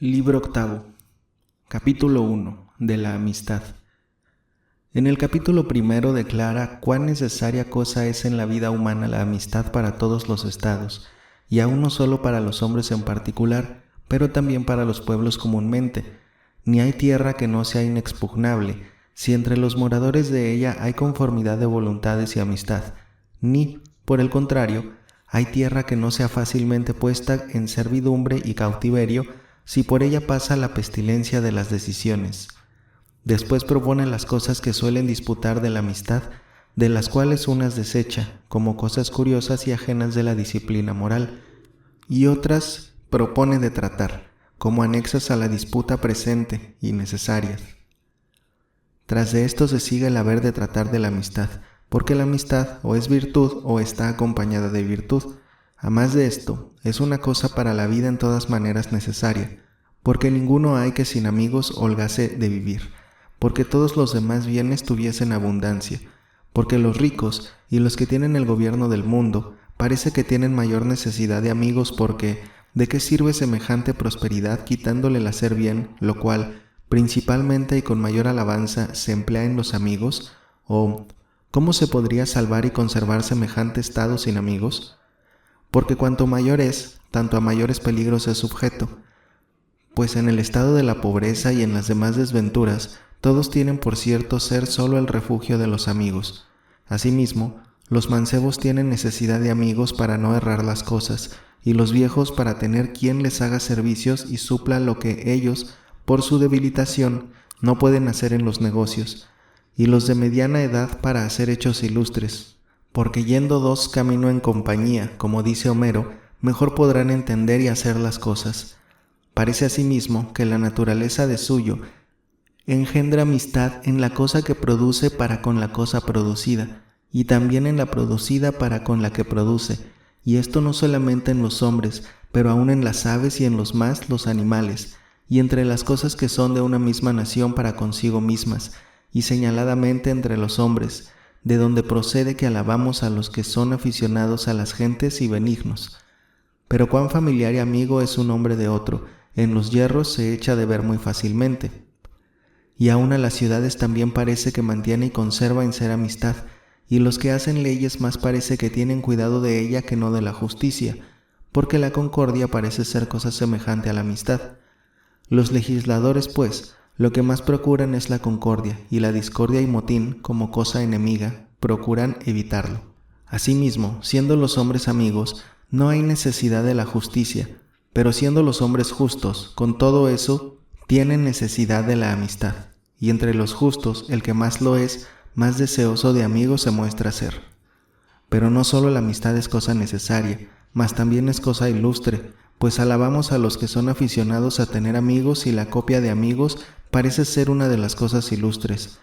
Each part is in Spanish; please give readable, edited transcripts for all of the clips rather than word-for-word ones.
Libro octavo, capítulo 1 de la amistad. En el capítulo primero declara cuán necesaria cosa es en la vida humana la amistad para todos los estados, y aún no solo para los hombres en particular, pero también para los pueblos comúnmente. Ni hay tierra que no sea inexpugnable, si entre los moradores de ella hay conformidad de voluntades y amistad, ni, por el contrario, hay tierra que no sea fácilmente puesta en servidumbre y cautiverio, si por ella pasa la pestilencia de las decisiones. Después propone las cosas que suelen disputar de la amistad, de las cuales unas desecha, como cosas curiosas y ajenas de la disciplina moral, y otras propone de tratar, como anexas a la disputa presente y necesarias. Tras de esto se sigue el haber de tratar de la amistad, porque la amistad o es virtud o está acompañada de virtud. A más de esto, es una cosa para la vida en todas maneras necesaria, porque ninguno hay que sin amigos holgase de vivir, porque todos los demás bienes tuviesen abundancia, porque los ricos y los que tienen el gobierno del mundo parece que tienen mayor necesidad de amigos porque ¿de qué sirve semejante prosperidad quitándole el hacer bien, lo cual, principalmente y con mayor alabanza, se emplea en los amigos? ¿O cómo se podría salvar y conservar semejante estado sin amigos? Porque cuanto mayor es, tanto a mayores peligros es sujeto, pues en el estado de la pobreza y en las demás desventuras, todos tienen por cierto ser solo el refugio de los amigos. Asimismo, los mancebos tienen necesidad de amigos para no errar las cosas, y los viejos para tener quien les haga servicios y supla lo que ellos, por su debilitación, no pueden hacer en los negocios, y los de mediana edad para hacer hechos ilustres. Porque yendo dos camino en compañía, como dice Homero, mejor podrán entender y hacer las cosas. Parece asimismo que la naturaleza de suyo engendra amistad en la cosa que produce para con la cosa producida, y también en la producida para con la que produce, y esto no solamente en los hombres, pero aun en las aves y en los animales, y entre las cosas que son de una misma nación para consigo mismas, y señaladamente entre los hombres, de donde procede que alabamos a los que son aficionados a las gentes y benignos. Pero cuán familiar y amigo es un hombre de otro, en los yerros se echa de ver muy fácilmente. Y aun a las ciudades también parece que mantiene y conserva en ser amistad, y los que hacen leyes más parece que tienen cuidado de ella que no de la justicia, porque la concordia parece ser cosa semejante a la amistad. Los legisladores, pues, lo que más procuran es la concordia, y la discordia y motín, como cosa enemiga, procuran evitarlo. Asimismo, siendo los hombres amigos, no hay necesidad de la justicia, pero siendo los hombres justos, con todo eso, tienen necesidad de la amistad. Y entre los justos, el que más lo es, más deseoso de amigos se muestra ser. Pero no solo la amistad es cosa necesaria, mas también es cosa ilustre, pues alabamos a los que son aficionados a tener amigos y la copia de amigos parece ser una de las cosas ilustres.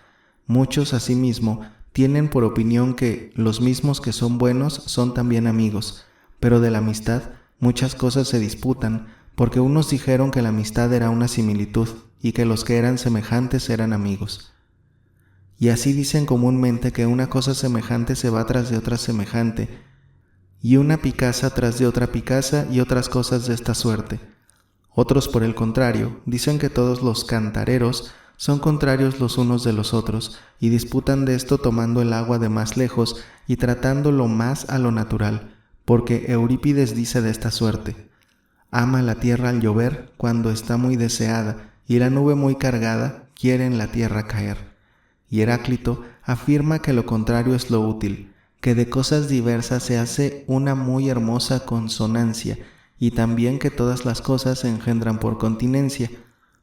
Muchos, asimismo, tienen por opinión que los mismos que son buenos son también amigos, pero de la amistad muchas cosas se disputan, porque unos dijeron que la amistad era una similitud y que los que eran semejantes eran amigos. Y así dicen comúnmente que una cosa semejante se va tras de otra semejante, y una picaza tras de otra picaza y otras cosas de esta suerte. Otros, por el contrario, dicen que todos los cantareros son contrarios los unos de los otros, y disputan de esto tomando el agua de más lejos y tratándolo más a lo natural, porque Eurípides dice de esta suerte: ama la tierra al llover cuando está muy deseada, y la nube muy cargada quiere en la tierra caer. Y Heráclito afirma que lo contrario es lo útil, que de cosas diversas se hace una muy hermosa consonancia, y también que todas las cosas se engendran por continencia.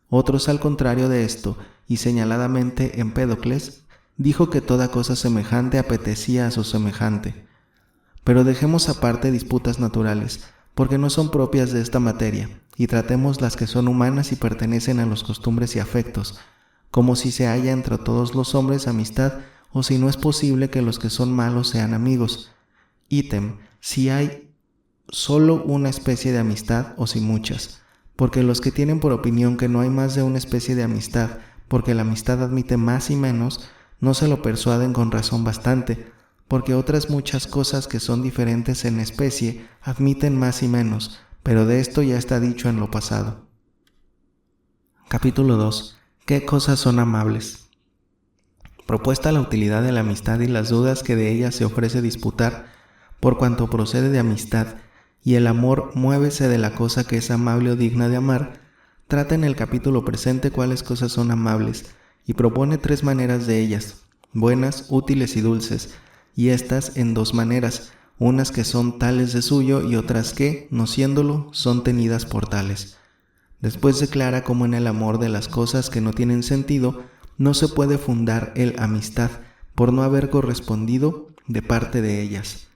Otros al contrario de esto, y señaladamente Empédocles, dijo que toda cosa semejante apetecía a su semejante. Pero dejemos aparte disputas naturales, porque no son propias de esta materia, y tratemos las que son humanas y pertenecen a los costumbres y afectos, como si se halla entre todos los hombres amistad, o si no es posible que los que son malos sean amigos. Ítem, si hay solo una especie de amistad o si muchas, porque los que tienen por opinión que no hay más de una especie de amistad, porque la amistad admite más y menos, no se lo persuaden con razón bastante, porque otras muchas cosas que son diferentes en especie admiten más y menos, pero de esto ya está dicho en lo pasado. Capítulo 2. ¿Qué cosas son amables? Propuesta la utilidad de la amistad y las dudas que de ella se ofrece disputar, por cuanto procede de amistad, y el amor muévese de la cosa que es amable o digna de amar, trata en el capítulo presente cuáles cosas son amables, y propone 3 maneras de ellas, buenas, útiles y dulces, y estas en 2 maneras, unas que son tales de suyo y otras que, no siéndolo, son tenidas por tales. Después declara cómo en el amor de las cosas que no tienen sentido no se puede fundar el amistad por no haber correspondido de parte de ellas.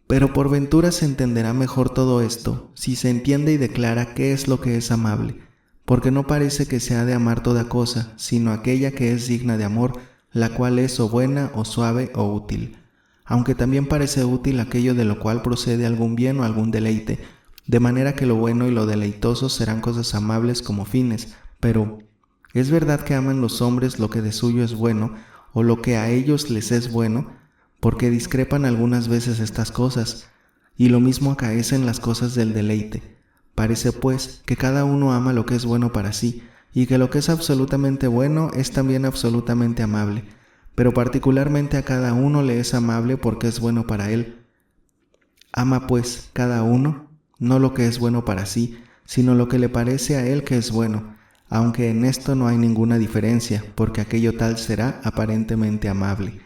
Pero por ventura se entenderá mejor todo esto si se entiende y declara qué es lo que es amable, porque no parece que se ha de amar toda cosa, sino aquella que es digna de amor, la cual es o buena o suave o útil, aunque también parece útil aquello de lo cual procede algún bien o algún deleite, de manera que lo bueno y lo deleitoso serán cosas amables como fines, pero ¿es verdad que aman los hombres lo que de suyo es bueno, o lo que a ellos les es bueno? Porque discrepan algunas veces estas cosas, y lo mismo acaecen las cosas del deleite. Parece pues que cada uno ama lo que es bueno para sí, y que lo que es absolutamente bueno es también absolutamente amable, pero particularmente a cada uno le es amable porque es bueno para él. Ama pues cada uno no lo que es bueno para sí, sino lo que le parece a él que es bueno, aunque en esto no hay ninguna diferencia, porque aquello tal será aparentemente amable.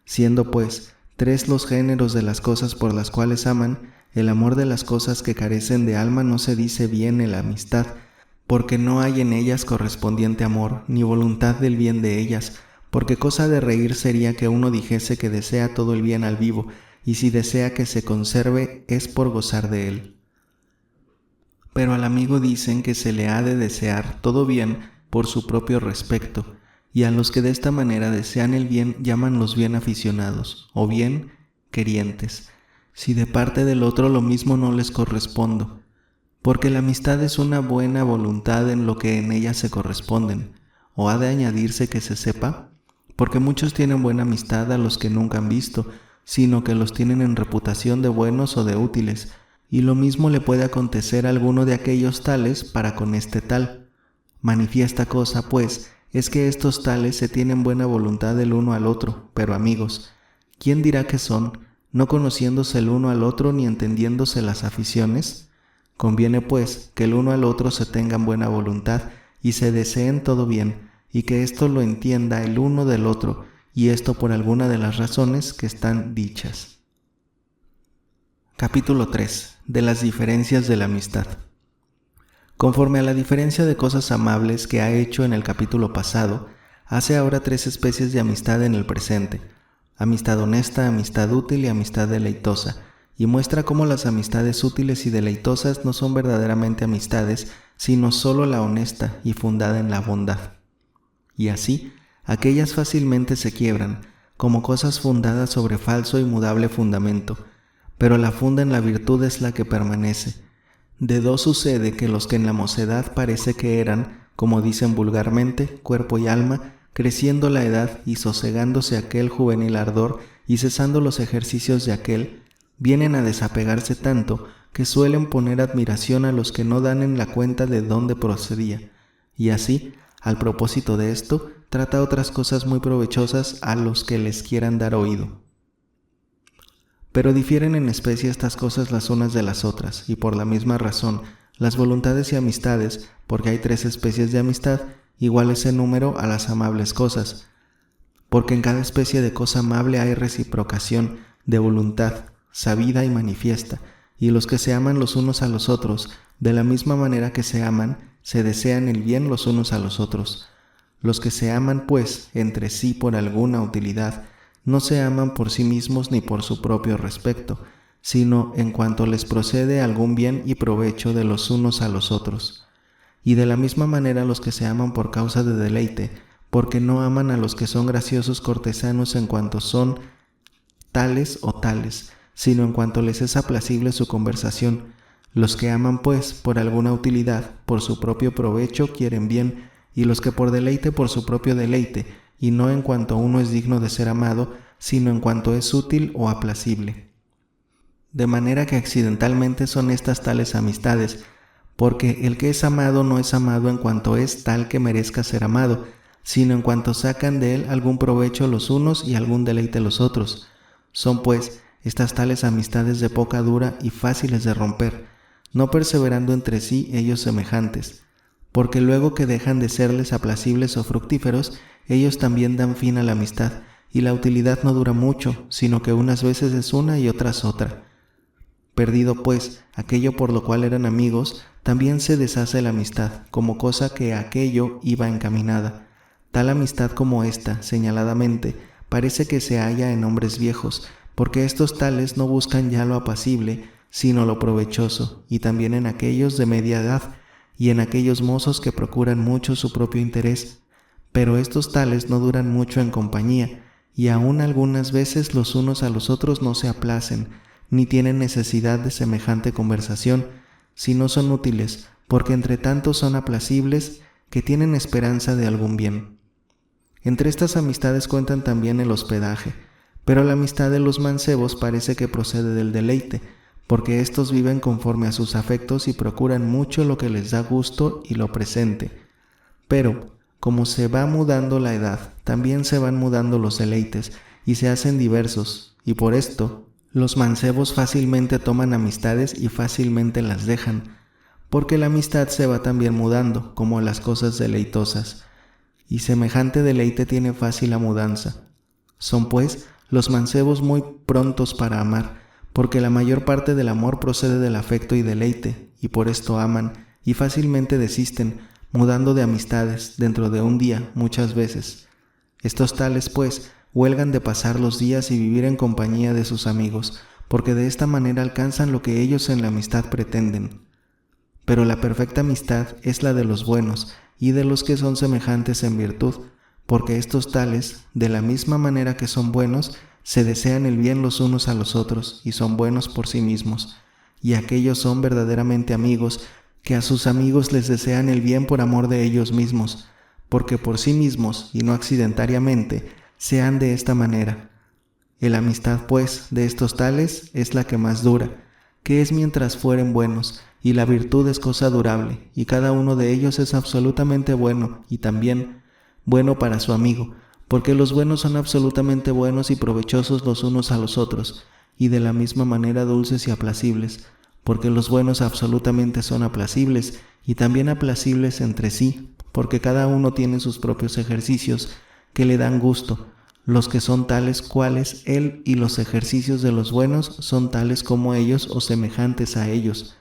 Siendo pues 3 los géneros de las cosas por las cuales aman, el amor de las cosas que carecen de alma no se dice bien en la amistad, porque no hay en ellas correspondiente amor, ni voluntad del bien de ellas, porque cosa de reír sería que uno dijese que desea todo el bien al vivo, y si desea que se conserve es por gozar de él. Pero al amigo dicen que se le ha de desear todo bien por su propio respecto, y a los que de esta manera desean el bien llaman los bien aficionados, o bien querientes, si de parte del otro lo mismo no les correspondo, porque la amistad es una buena voluntad en lo que en ella se corresponden, o ha de añadirse que se sepa, porque muchos tienen buena amistad a los que nunca han visto, sino que los tienen en reputación de buenos o de útiles, y lo mismo le puede acontecer a alguno de aquellos tales para con este tal. Manifiesta cosa, pues, es que estos tales se tienen buena voluntad el uno al otro, pero amigos. ¿Quién dirá que son, no conociéndose el uno al otro ni entendiéndose las aficiones? Conviene, pues, que el uno al otro se tengan buena voluntad y se deseen todo bien, y que esto lo entienda el uno del otro, y esto por alguna de las razones que están dichas. Capítulo 3. De las diferencias de la amistad. Conforme a la diferencia de cosas amables que ha hecho en el capítulo pasado, hace ahora 3 especies de amistad en el presente: amistad honesta, amistad útil y amistad deleitosa, y muestra cómo las amistades útiles y deleitosas no son verdaderamente amistades, sino sólo la honesta y fundada en la bondad. Y así, aquellas fácilmente se quiebran, como cosas fundadas sobre falso y mudable fundamento, pero la funda en la virtud es la que permanece. De 2 sucede que los que en la mocedad parece que eran, como dicen vulgarmente, cuerpo y alma, creciendo la edad y sosegándose aquel juvenil ardor y cesando los ejercicios de aquel, vienen a desapegarse tanto que suelen poner admiración a los que no dan en la cuenta de dónde procedía, y así, al propósito de esto, trata otras cosas muy provechosas a los que les quieran dar oído. Pero difieren en especie estas cosas las unas de las otras, y por la misma razón, las voluntades y amistades, porque hay 3 especies de amistad, iguales en número a las amables cosas, porque en cada especie de cosa amable hay reciprocación de voluntad, sabida y manifiesta, y los que se aman los unos a los otros, de la misma manera que se aman, se desean el bien los unos a los otros. Los que se aman, pues, entre sí por alguna utilidad, no se aman por sí mismos ni por su propio respecto, sino en cuanto les procede algún bien y provecho de los unos a los otros. Y de la misma manera los que se aman por causa de deleite, porque no aman a los que son graciosos cortesanos en cuanto son tales o tales, sino en cuanto les es aplacible su conversación. Los que aman, pues, por alguna utilidad, por su propio provecho quieren bien, y los que por deleite por su propio deleite, y no en cuanto uno es digno de ser amado, sino en cuanto es útil o aplacible. De manera que accidentalmente son estas tales amistades, porque el que es amado no es amado en cuanto es tal que merezca ser amado, sino en cuanto sacan de él algún provecho los unos y algún deleite los otros. Son pues estas tales amistades de poca dura y fáciles de romper, no perseverando entre sí ellos semejantes, porque luego que dejan de serles aplacibles o fructíferos, ellos también dan fin a la amistad, y la utilidad no dura mucho, sino que unas veces es una y otras otra. Perdido pues aquello por lo cual eran amigos, también se deshace la amistad, como cosa que a aquello iba encaminada. Tal amistad como esta, señaladamente, parece que se halla en hombres viejos, porque estos tales no buscan ya lo apacible, sino lo provechoso, y también en aquellos de media edad, y en aquellos mozos que procuran mucho su propio interés. Pero estos tales no duran mucho en compañía, y aun algunas veces los unos a los otros no se aplacen, ni tienen necesidad de semejante conversación, si no son útiles, porque entre tanto son aplacibles, que tienen esperanza de algún bien. Entre estas amistades cuentan también el hospedaje, pero la amistad de los mancebos parece que procede del deleite, porque éstos viven conforme a sus afectos y procuran mucho lo que les da gusto y lo presente. Pero, como se va mudando la edad, también se van mudando los deleites, y se hacen diversos, y por esto, los mancebos fácilmente toman amistades y fácilmente las dejan, porque la amistad se va también mudando, como las cosas deleitosas, y semejante deleite tiene fácil la mudanza. Son pues los mancebos muy prontos para amar, porque la mayor parte del amor procede del afecto y deleite, y por esto aman, y fácilmente desisten, mudando de amistades dentro de un día muchas veces. Estos tales, pues, huelgan de pasar los días y vivir en compañía de sus amigos, porque de esta manera alcanzan lo que ellos en la amistad pretenden. Pero la perfecta amistad es la de los buenos y de los que son semejantes en virtud, porque estos tales, de la misma manera que son buenos, se desean el bien los unos a los otros y son buenos por sí mismos, y aquellos son verdaderamente amigos, que a sus amigos les desean el bien por amor de ellos mismos, porque por sí mismos y no accidentariamente sean de esta manera. La amistad, pues, de estos tales es la que más dura, que es mientras fueren buenos, y la virtud es cosa durable, y cada uno de ellos es absolutamente bueno, y también bueno para su amigo, porque los buenos son absolutamente buenos y provechosos los unos a los otros, y de la misma manera dulces y aplacibles, porque los buenos absolutamente son aplacibles, y también aplacibles entre sí, porque cada uno tiene sus propios ejercicios que le dan gusto, los que son tales cuales él, y los ejercicios de los buenos son tales como ellos o semejantes a ellos.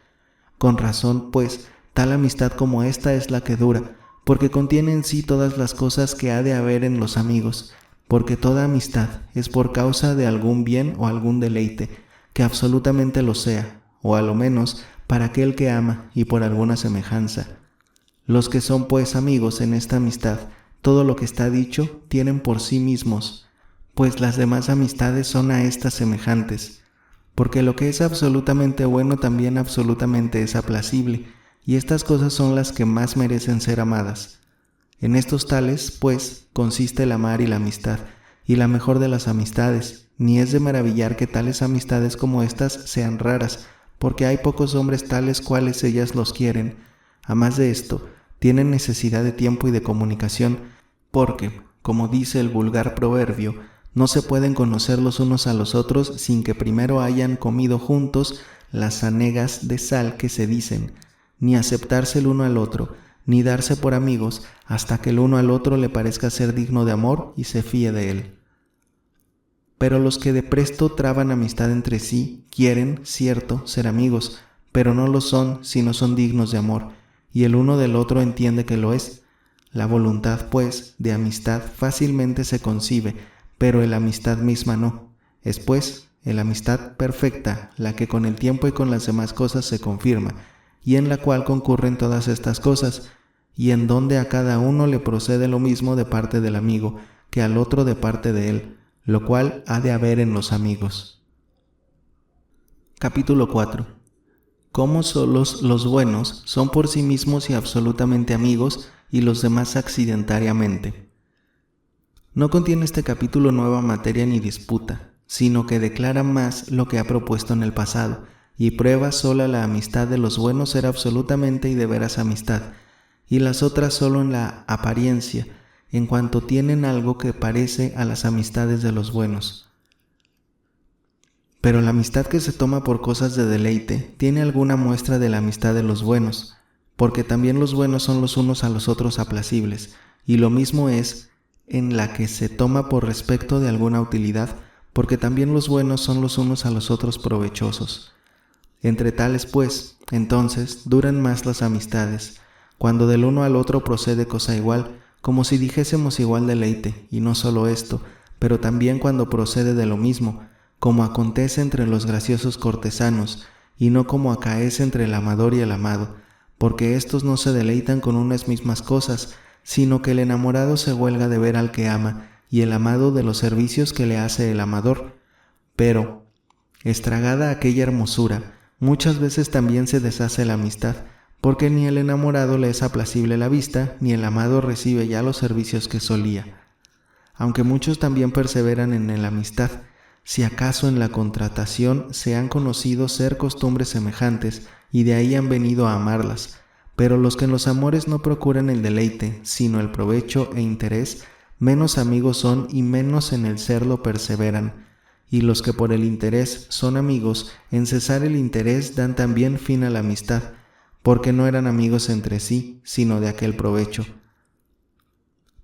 Con razón, pues, tal amistad como esta es la que dura, porque contiene en sí todas las cosas que ha de haber en los amigos, porque toda amistad es por causa de algún bien o algún deleite, que absolutamente lo sea, o a lo menos para aquel que ama y por alguna semejanza. Los que son pues amigos en esta amistad, todo lo que está dicho, tienen por sí mismos, pues las demás amistades son a estas semejantes, porque lo que es absolutamente bueno también absolutamente es aplacible, y estas cosas son las que más merecen ser amadas. En estos tales, pues, consiste el amar y la amistad, y la mejor de las amistades, ni es de maravillar que tales amistades como estas sean raras, porque hay pocos hombres tales cuales ellas los quieren. A más de esto, tienen necesidad de tiempo y de comunicación, porque, como dice el vulgar proverbio, no se pueden conocer los unos a los otros sin que primero hayan comido juntos las hanegas de sal que se dicen, ni aceptarse el uno al otro, ni darse por amigos hasta que el uno al otro le parezca ser digno de amor y se fíe de él. Pero los que de presto traban amistad entre sí quieren, cierto, ser amigos, pero no lo son si no son dignos de amor, y el uno del otro entiende que lo es. La voluntad, pues, de amistad fácilmente se concibe, pero la amistad misma no. Es, pues, la amistad perfecta, la que con el tiempo y con las demás cosas se confirma, y en la cual concurren todas estas cosas, y en donde a cada uno le procede lo mismo de parte del amigo, que al otro de parte de él, lo cual ha de haber en los amigos. Capítulo 4. Cómo solos los buenos son por sí mismos y absolutamente amigos, y los demás accidentariamente. No contiene este capítulo nueva materia ni disputa, sino que declara más lo que ha propuesto en el pasado, y prueba sola la amistad de los buenos ser absolutamente y de veras amistad, y las otras solo en la apariencia, en cuanto tienen algo que parece a las amistades de los buenos. Pero la amistad que se toma por cosas de deleite tiene alguna muestra de la amistad de los buenos, porque también los buenos son los unos a los otros aplacibles, y lo mismo es en la que se toma por respecto de alguna utilidad, porque también los buenos son los unos a los otros provechosos. Entre tales, pues, entonces, duran más las amistades, cuando del uno al otro procede cosa igual, como si dijésemos igual deleite, y no solo esto, pero también cuando procede de lo mismo, como acontece entre los graciosos cortesanos, y no como acaece entre el amador y el amado, porque éstos no se deleitan con unas mismas cosas, sino que el enamorado se huelga de ver al que ama, y el amado de los servicios que le hace el amador. Pero, estragada aquella hermosura, muchas veces también se deshace la amistad, porque ni el enamorado le es aplacible la vista, ni el amado recibe ya los servicios que solía. Aunque muchos también perseveran en la amistad, si acaso en la contratación se han conocido ser costumbres semejantes, y de ahí han venido a amarlas, pero los que en los amores no procuran el deleite, sino el provecho e interés, menos amigos son y menos en el serlo perseveran, y los que por el interés son amigos, en cesar el interés dan también fin a la amistad, porque no eran amigos entre sí, sino de aquel provecho.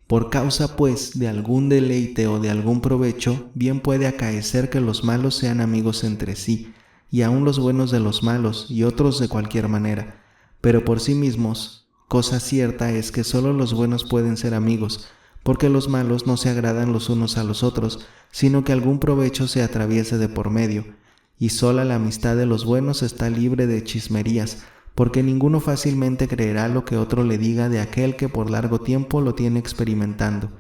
Por causa, pues, de algún deleite o de algún provecho, bien puede acaecer que los malos sean amigos entre sí, y aun los buenos de los malos, y otros de cualquier manera. Pero por sí mismos, cosa cierta es que sólo los buenos pueden ser amigos, porque los malos no se agradan los unos a los otros, sino que algún provecho se atraviese de por medio, y sola la amistad de los buenos está libre de chismerías, porque ninguno fácilmente creerá lo que otro le diga de aquel que por largo tiempo lo tiene experimentando,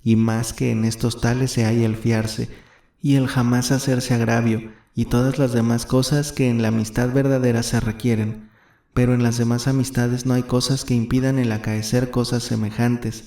y más que en estos tales se halla el fiarse, y el jamás hacerse agravio, y todas las demás cosas que en la amistad verdadera se requieren, pero en las demás amistades no hay cosas que impidan el acaecer cosas semejantes,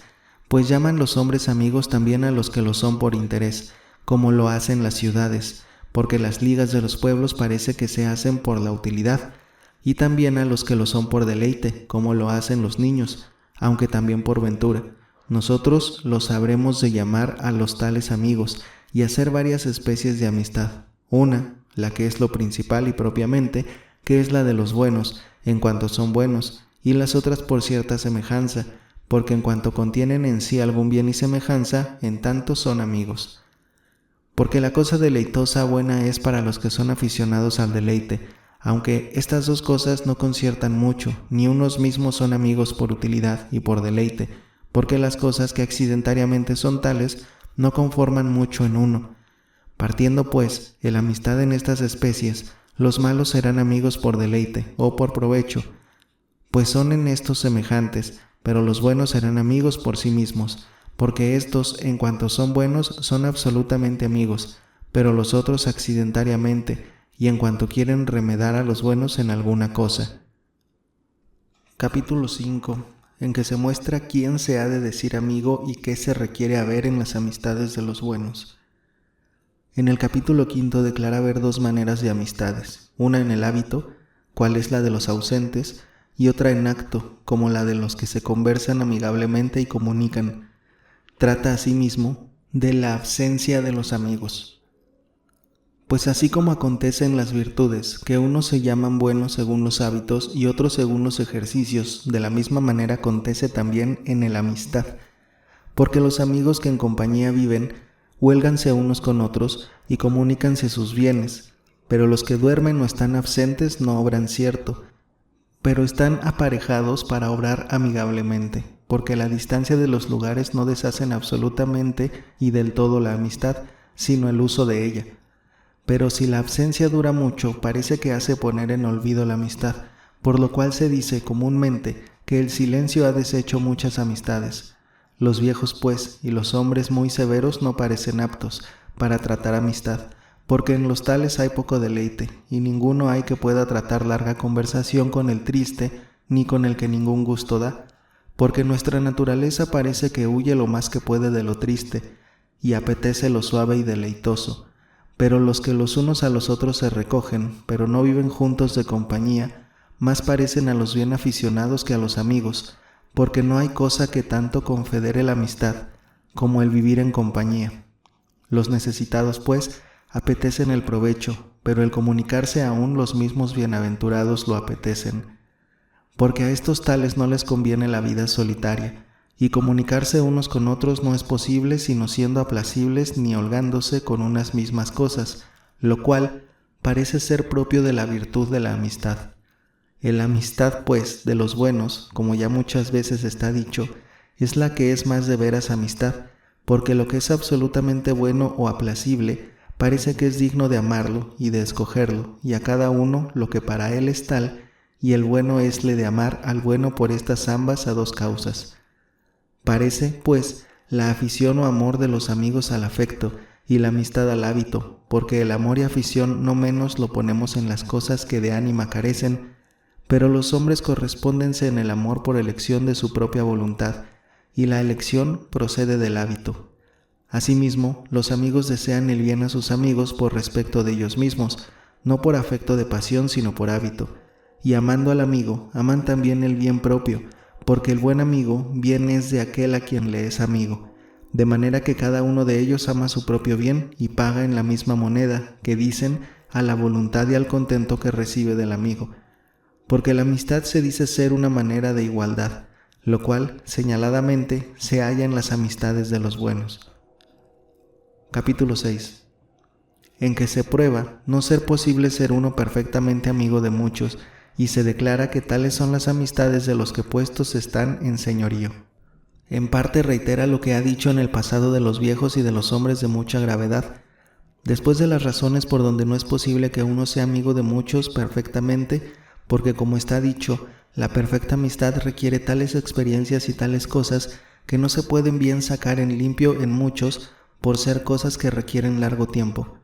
pues llaman los hombres amigos también a los que lo son por interés, como lo hacen las ciudades, porque las ligas de los pueblos parece que se hacen por la utilidad, y también a los que lo son por deleite, como lo hacen los niños, aunque también por ventura. Nosotros los sabremos de llamar a los tales amigos, y hacer varias especies de amistad. Una, la que es lo principal y propiamente, que es la de los buenos, en cuanto son buenos, y las otras por cierta semejanza, porque en cuanto contienen en sí algún bien y semejanza, en tanto son amigos. Porque la cosa deleitosa buena es para los que son aficionados al deleite, aunque estas dos cosas no conciertan mucho, ni unos mismos son amigos por utilidad y por deleite, porque las cosas que accidentariamente son tales no conforman mucho en uno. Partiendo pues la amistad en estas especies, los malos serán amigos por deleite o por provecho, pues son en estos semejantes, pero los buenos serán amigos por sí mismos, porque estos, en cuanto son buenos, son absolutamente amigos, pero los otros accidentariamente, y en cuanto quieren remedar a los buenos en alguna cosa. Capítulo 5, en que se muestra quién se ha de decir amigo y qué se requiere haber en las amistades de los buenos. En el capítulo 5 declara haber dos maneras de amistades, una en el hábito, cual es la de los ausentes, y otra en acto, como la de los que se conversan amigablemente y comunican. Trata asimismo de la ausencia de los amigos. Pues así como acontece en las virtudes, que unos se llaman buenos según los hábitos y otros según los ejercicios, de la misma manera acontece también en la amistad. Porque los amigos que en compañía viven, huélganse unos con otros y comunícanse sus bienes, pero los que duermen o están ausentes no obran cierto, pero están aparejados para obrar amigablemente, porque la distancia de los lugares no deshacen absolutamente y del todo la amistad, sino el uso de ella. Pero si la ausencia dura mucho, parece que hace poner en olvido la amistad, por lo cual se dice comúnmente que el silencio ha deshecho muchas amistades. Los viejos, pues, y los hombres muy severos no parecen aptos para tratar amistad, porque en los tales hay poco deleite, y ninguno hay que pueda tratar larga conversación con el triste, ni con el que ningún gusto da, porque nuestra naturaleza parece que huye lo más que puede de lo triste, y apetece lo suave y deleitoso. Pero los que los unos a los otros se recogen, pero no viven juntos de compañía, más parecen a los bien aficionados que a los amigos, porque no hay cosa que tanto confedere la amistad como el vivir en compañía. Los necesitados, pues, apetecen el provecho, pero el comunicarse aún los mismos bienaventurados lo apetecen, porque a estos tales no les conviene la vida solitaria, y comunicarse unos con otros no es posible sino siendo aplacibles ni holgándose con unas mismas cosas, lo cual parece ser propio de la virtud de la amistad. La amistad, pues, de los buenos, como ya muchas veces está dicho, es la que es más de veras amistad, porque lo que es absolutamente bueno o aplacible parece que es digno de amarlo y de escogerlo, y a cada uno lo que para él es tal, y el bueno esle de amar al bueno por estas ambas a dos causas. Parece, pues, la afición o amor de los amigos al afecto y la amistad al hábito, porque el amor y afición no menos lo ponemos en las cosas que de ánima carecen, pero los hombres correspóndense en el amor por elección de su propia voluntad, y la elección procede del hábito. Asimismo, los amigos desean el bien a sus amigos por respecto de ellos mismos, no por afecto de pasión, sino por hábito, y amando al amigo, aman también el bien propio, porque el buen amigo bien es de aquel a quien le es amigo, de manera que cada uno de ellos ama su propio bien y paga en la misma moneda, que dicen, a la voluntad y al contento que recibe del amigo. Porque la amistad se dice ser una manera de igualdad, lo cual, señaladamente, se halla en las amistades de los buenos. Capítulo 6. En que se prueba no ser posible ser uno perfectamente amigo de muchos, y se declara que tales son las amistades de los que puestos están en señorío. En parte reitera lo que ha dicho en el pasado de los viejos y de los hombres de mucha gravedad. Después de las razones por donde no es posible que uno sea amigo de muchos perfectamente, porque como está dicho, la perfecta amistad requiere tales experiencias y tales cosas que no se pueden bien sacar en limpio en muchos por ser cosas que requieren largo tiempo.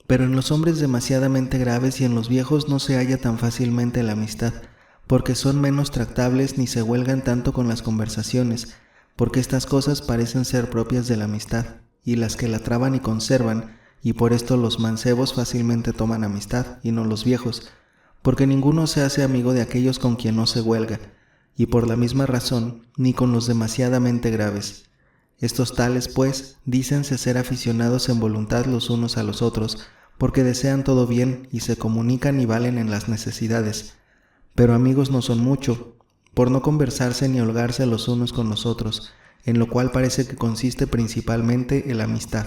Pero en los hombres demasiadamente graves y en los viejos no se halla tan fácilmente la amistad, porque son menos tractables ni se huelgan tanto con las conversaciones, porque estas cosas parecen ser propias de la amistad, y las que la traban y conservan, y por esto los mancebos fácilmente toman amistad, y no los viejos, porque ninguno se hace amigo de aquellos con quien no se huelga, y por la misma razón, ni con los demasiadamente graves. Estos tales, pues, dícense ser aficionados en voluntad los unos a los otros, porque desean todo bien y se comunican y valen en las necesidades. Pero amigos no son mucho, por no conversarse ni holgarse los unos con los otros, en lo cual parece que consiste principalmente en la amistad.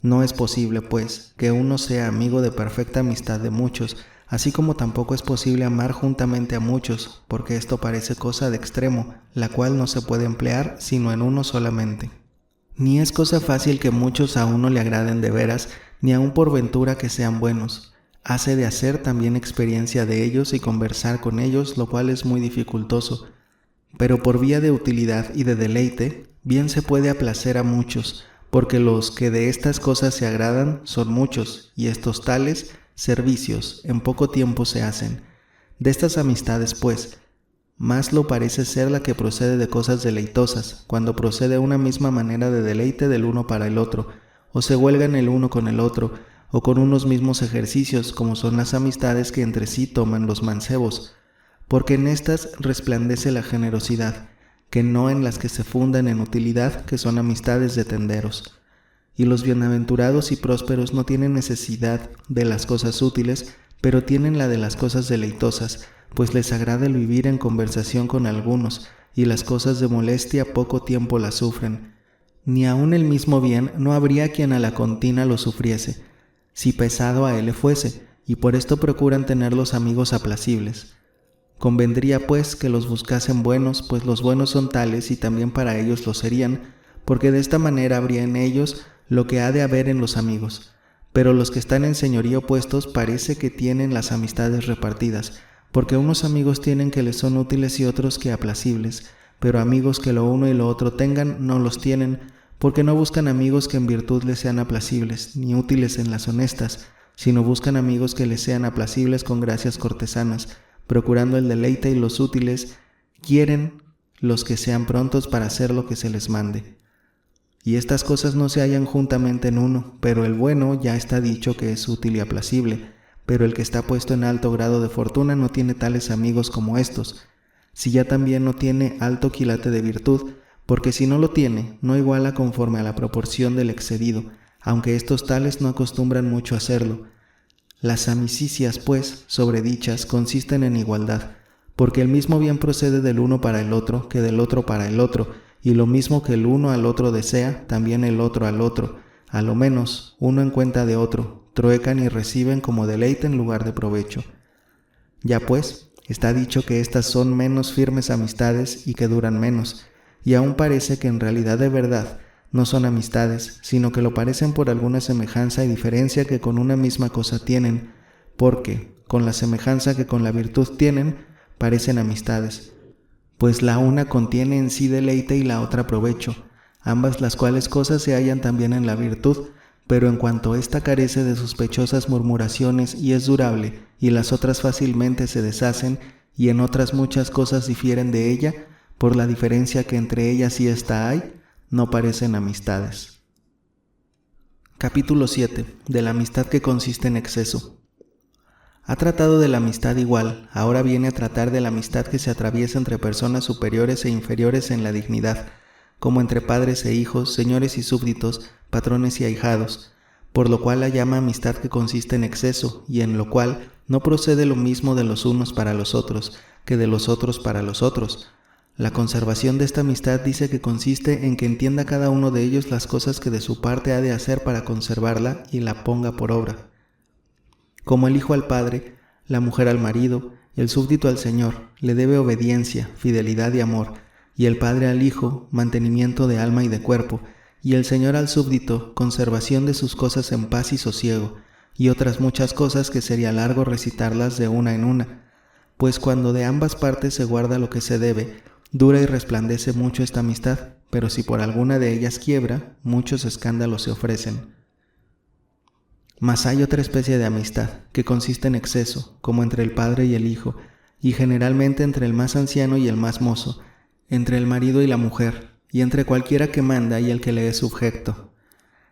No es posible, pues, que uno sea amigo de perfecta amistad de muchos, así como tampoco es posible amar juntamente a muchos, porque esto parece cosa de extremo, la cual no se puede emplear sino en uno solamente. Ni es cosa fácil que muchos a uno le agraden de veras, ni aun por ventura que sean buenos. Hace de hacer también experiencia de ellos y conversar con ellos, lo cual es muy dificultoso. Pero por vía de utilidad y de deleite, bien se puede aplacer a muchos, porque los que de estas cosas se agradan son muchos, y estos tales servicios en poco tiempo se hacen. De estas amistades, pues, más lo parece ser la que procede de cosas deleitosas, cuando procede una misma manera de deleite del uno para el otro, o se huelgan el uno con el otro, o con unos mismos ejercicios, como son las amistades que entre sí toman los mancebos, porque en estas resplandece la generosidad, que no en las que se fundan en utilidad, que son amistades de tenderos. Y los bienaventurados y prósperos no tienen necesidad de las cosas útiles, pero tienen la de las cosas deleitosas, pues les agrada el vivir en conversación con algunos, y las cosas de molestia poco tiempo las sufren. Ni aun el mismo bien no habría quien a la contina lo sufriese, si pesado a él le fuese, y por esto procuran tener los amigos aplacibles. Convendría pues que los buscasen buenos, pues los buenos son tales y también para ellos lo serían, porque de esta manera habría en ellos lo que ha de haber en los amigos. Pero los que están en señorío puestos parece que tienen las amistades repartidas, porque unos amigos tienen que les son útiles y otros que aplacibles, pero amigos que lo uno y lo otro tengan no los tienen, porque no buscan amigos que en virtud les sean aplacibles, ni útiles en las honestas, sino buscan amigos que les sean aplacibles con gracias cortesanas, procurando el deleite y los útiles, quieren los que sean prontos para hacer lo que se les mande. y estas cosas no se hallan juntamente en uno, pero el bueno ya está dicho que es útil y aplacible, pero el que está puesto en alto grado de fortuna no tiene tales amigos como estos, si ya también no tiene alto quilate de virtud, porque si no lo tiene, no iguala conforme a la proporción del excedido, aunque estos tales no acostumbran mucho a hacerlo. Las amicicias, pues, sobredichas, consisten en igualdad, porque el mismo bien procede del uno para el otro que del otro para el otro, y lo mismo que el uno al otro desea, también el otro al otro, a lo menos uno en cuenta de otro, truecan y reciben como deleite en lugar de provecho. Ya pues, está dicho que estas son menos firmes amistades y que duran menos, y aún parece que en realidad de verdad no son amistades, sino que lo parecen por alguna semejanza y diferencia que con una misma cosa tienen, porque, con la semejanza que con la virtud tienen, parecen amistades. Pues la una contiene en sí deleite y la otra provecho, ambas las cuales cosas se hallan también en la virtud, pero en cuanto ésta carece de sospechosas murmuraciones y es durable, y las otras fácilmente se deshacen, y en otras muchas cosas difieren de ella, por la diferencia que entre ellas y ésta hay, no parecen amistades. Capítulo 7. De la amistad que consiste en exceso. Ha tratado de la amistad igual, ahora viene a tratar de la amistad que se atraviesa entre personas superiores e inferiores en la dignidad, como entre padres e hijos, señores y súbditos, patrones y ahijados, por lo cual la llama amistad que consiste en exceso, y en lo cual no procede lo mismo de los unos para los otros, que de los otros para los otros. La conservación de esta amistad dice que consiste en que entienda cada uno de ellos las cosas que de su parte ha de hacer para conservarla y la ponga por obra. Como el hijo al padre, la mujer al marido, el súbdito al señor, le debe obediencia, fidelidad y amor, y el padre al hijo, mantenimiento de alma y de cuerpo, y el señor al súbdito, conservación de sus cosas en paz y sosiego, y otras muchas cosas que sería largo recitarlas de una en una, pues cuando de ambas partes se guarda lo que se debe, dura y resplandece mucho esta amistad, pero si por alguna de ellas quiebra, muchos escándalos se ofrecen. Mas hay otra especie de amistad, que consiste en exceso, como entre el padre y el hijo, y generalmente entre el más anciano y el más mozo, entre el marido y la mujer, y entre cualquiera que manda y el que le es sujeto.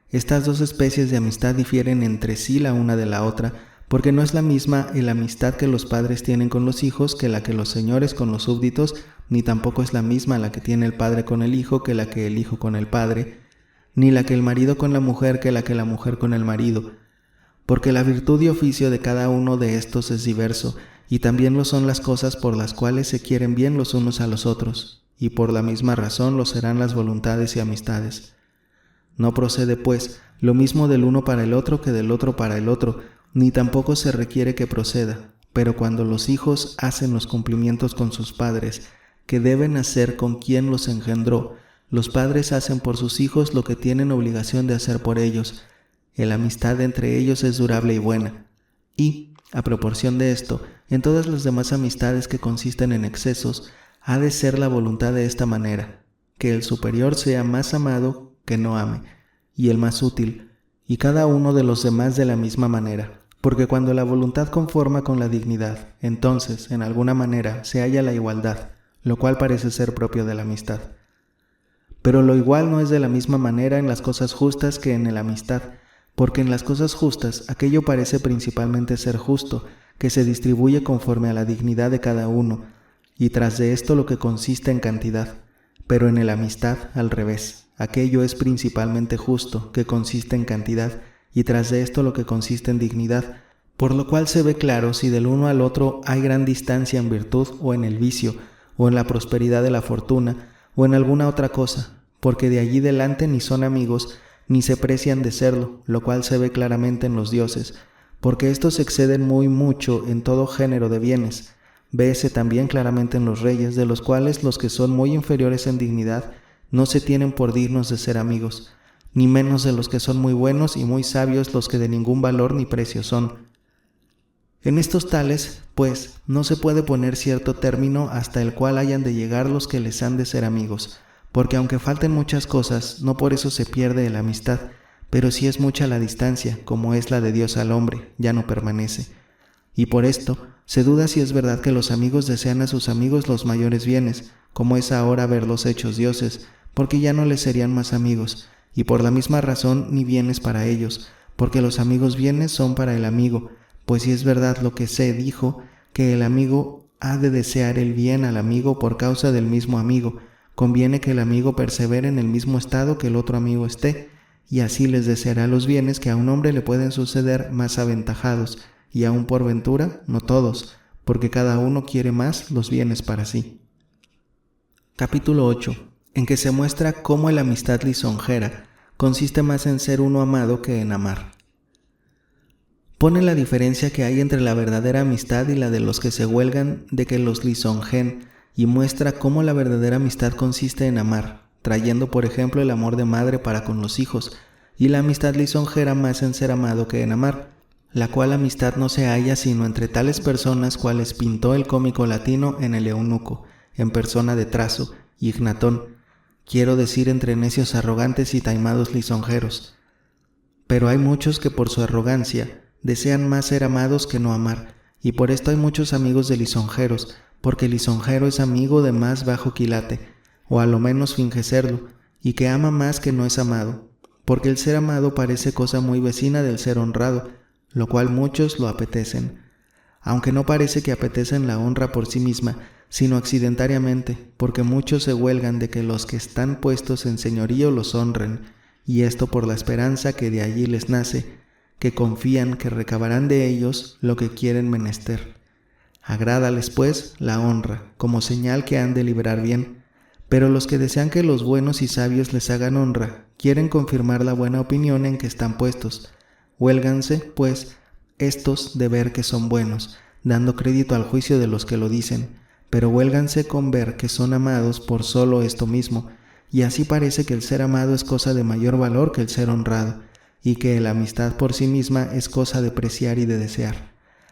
Estas dos especies de amistad difieren entre sí la una de la otra, porque no es la misma la amistad que los padres tienen con los hijos que la que los señores con los súbditos, ni tampoco es la misma la que tiene el padre con el hijo que la que el hijo con el padre, ni la que el marido con la mujer que la mujer con el marido, porque la virtud y oficio de cada uno de estos es diverso, y también lo son las cosas por las cuales se quieren bien los unos a los otros, y por la misma razón lo serán las voluntades y amistades. No procede, pues, lo mismo del uno para el otro que del otro para el otro, ni tampoco se requiere que proceda, pero cuando los hijos hacen los cumplimientos con sus padres, que deben hacer con quien los engendró, los padres hacen por sus hijos lo que tienen obligación de hacer por ellos. La amistad entre ellos es durable y buena. Y, a proporción de esto, en todas las demás amistades que consisten en excesos, ha de ser la voluntad de esta manera, que el superior sea más amado que no ame, y el más útil, y cada uno de los demás de la misma manera, porque cuando la voluntad conforma con la dignidad, entonces, en alguna manera, se halla la igualdad, lo cual parece ser propio de la amistad. Pero lo igual no es de la misma manera en las cosas justas que en la amistad, porque en las cosas justas aquello parece principalmente ser justo, que se distribuye conforme a la dignidad de cada uno, y tras de esto lo que consiste en cantidad, pero en la amistad al revés, aquello es principalmente justo, que consiste en cantidad, y tras de esto lo que consiste en dignidad, por lo cual se ve claro si del uno al otro hay gran distancia en virtud o en el vicio, o en la prosperidad de la fortuna, o en alguna otra cosa, porque de allí delante ni son amigos, ni se precian de serlo, lo cual se ve claramente en los dioses, porque estos exceden muy mucho en todo género de bienes. Véese también claramente en los reyes, de los cuales los que son muy inferiores en dignidad no se tienen por dignos de ser amigos, ni menos de los que son muy buenos y muy sabios los que de ningún valor ni precio son. En estos tales, pues, no se puede poner cierto término hasta el cual hayan de llegar los que les han de ser amigos, porque aunque falten muchas cosas, no por eso se pierde la amistad, pero si es mucha la distancia, como es la de Dios al hombre, ya no permanece. Y por esto, se duda si es verdad que los amigos desean a sus amigos los mayores bienes, como es ahora verlos hechos dioses, porque ya no les serían más amigos, y por la misma razón ni bienes para ellos, porque los amigos bienes son para el amigo, pues si es verdad lo que se dijo, que el amigo ha de desear el bien al amigo por causa del mismo amigo, conviene que el amigo persevere en el mismo estado que el otro amigo esté, y así les deseará los bienes que a un hombre le pueden suceder más aventajados, y aun por ventura, no todos, porque cada uno quiere más los bienes para sí. Capítulo 8, en que se muestra cómo la amistad lisonjera consiste más en ser uno amado que en amar. Pone la diferencia que hay entre la verdadera amistad y la de los que se huelgan de que los lisonjen, y muestra cómo la verdadera amistad consiste en amar, trayendo por ejemplo el amor de madre para con los hijos, y la amistad lisonjera más en ser amado que en amar, la cual amistad no se halla sino entre tales personas cuales pintó el cómico latino en el Eunuco, en persona de Trazo, Ignatón, quiero decir entre necios arrogantes y taimados lisonjeros. Pero hay muchos que por su arrogancia desean más ser amados que no amar, y por esto hay muchos amigos de lisonjeros, porque el lisonjero es amigo de más bajo quilate, o a lo menos finge serlo, y que ama más que no es amado, porque el ser amado parece cosa muy vecina del ser honrado, lo cual muchos lo apetecen, aunque no parece que apetecen la honra por sí misma, sino accidentariamente, porque muchos se huelgan de que los que están puestos en señorío los honren, y esto por la esperanza que de allí les nace, que confían que recabarán de ellos lo que quieren menester. Agrádales, pues, la honra, como señal que han de librar bien, pero los que desean que los buenos y sabios les hagan honra, quieren confirmar la buena opinión en que están puestos. Huélganse, pues, estos de ver que son buenos, dando crédito al juicio de los que lo dicen, pero huélganse con ver que son amados por solo esto mismo, y así parece que el ser amado es cosa de mayor valor que el ser honrado, y que la amistad por sí misma es cosa de preciar y de desear,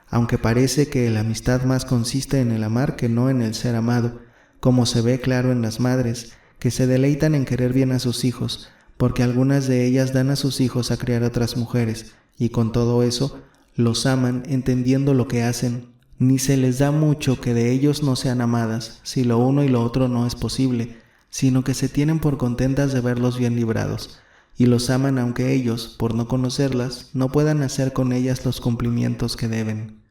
aunque parece que la amistad más consiste en el amar que no en el ser amado, como se ve claro en las madres, que se deleitan en querer bien a sus hijos, porque algunas de ellas dan a sus hijos a criar otras mujeres, y con todo eso los aman entendiendo lo que hacen, ni se les da mucho que de ellos no sean amadas, si lo uno y lo otro no es posible, sino que se tienen por contentas de verlos bien librados, y los aman aunque ellos, por no conocerlas, no puedan hacer con ellas los cumplimientos que deben.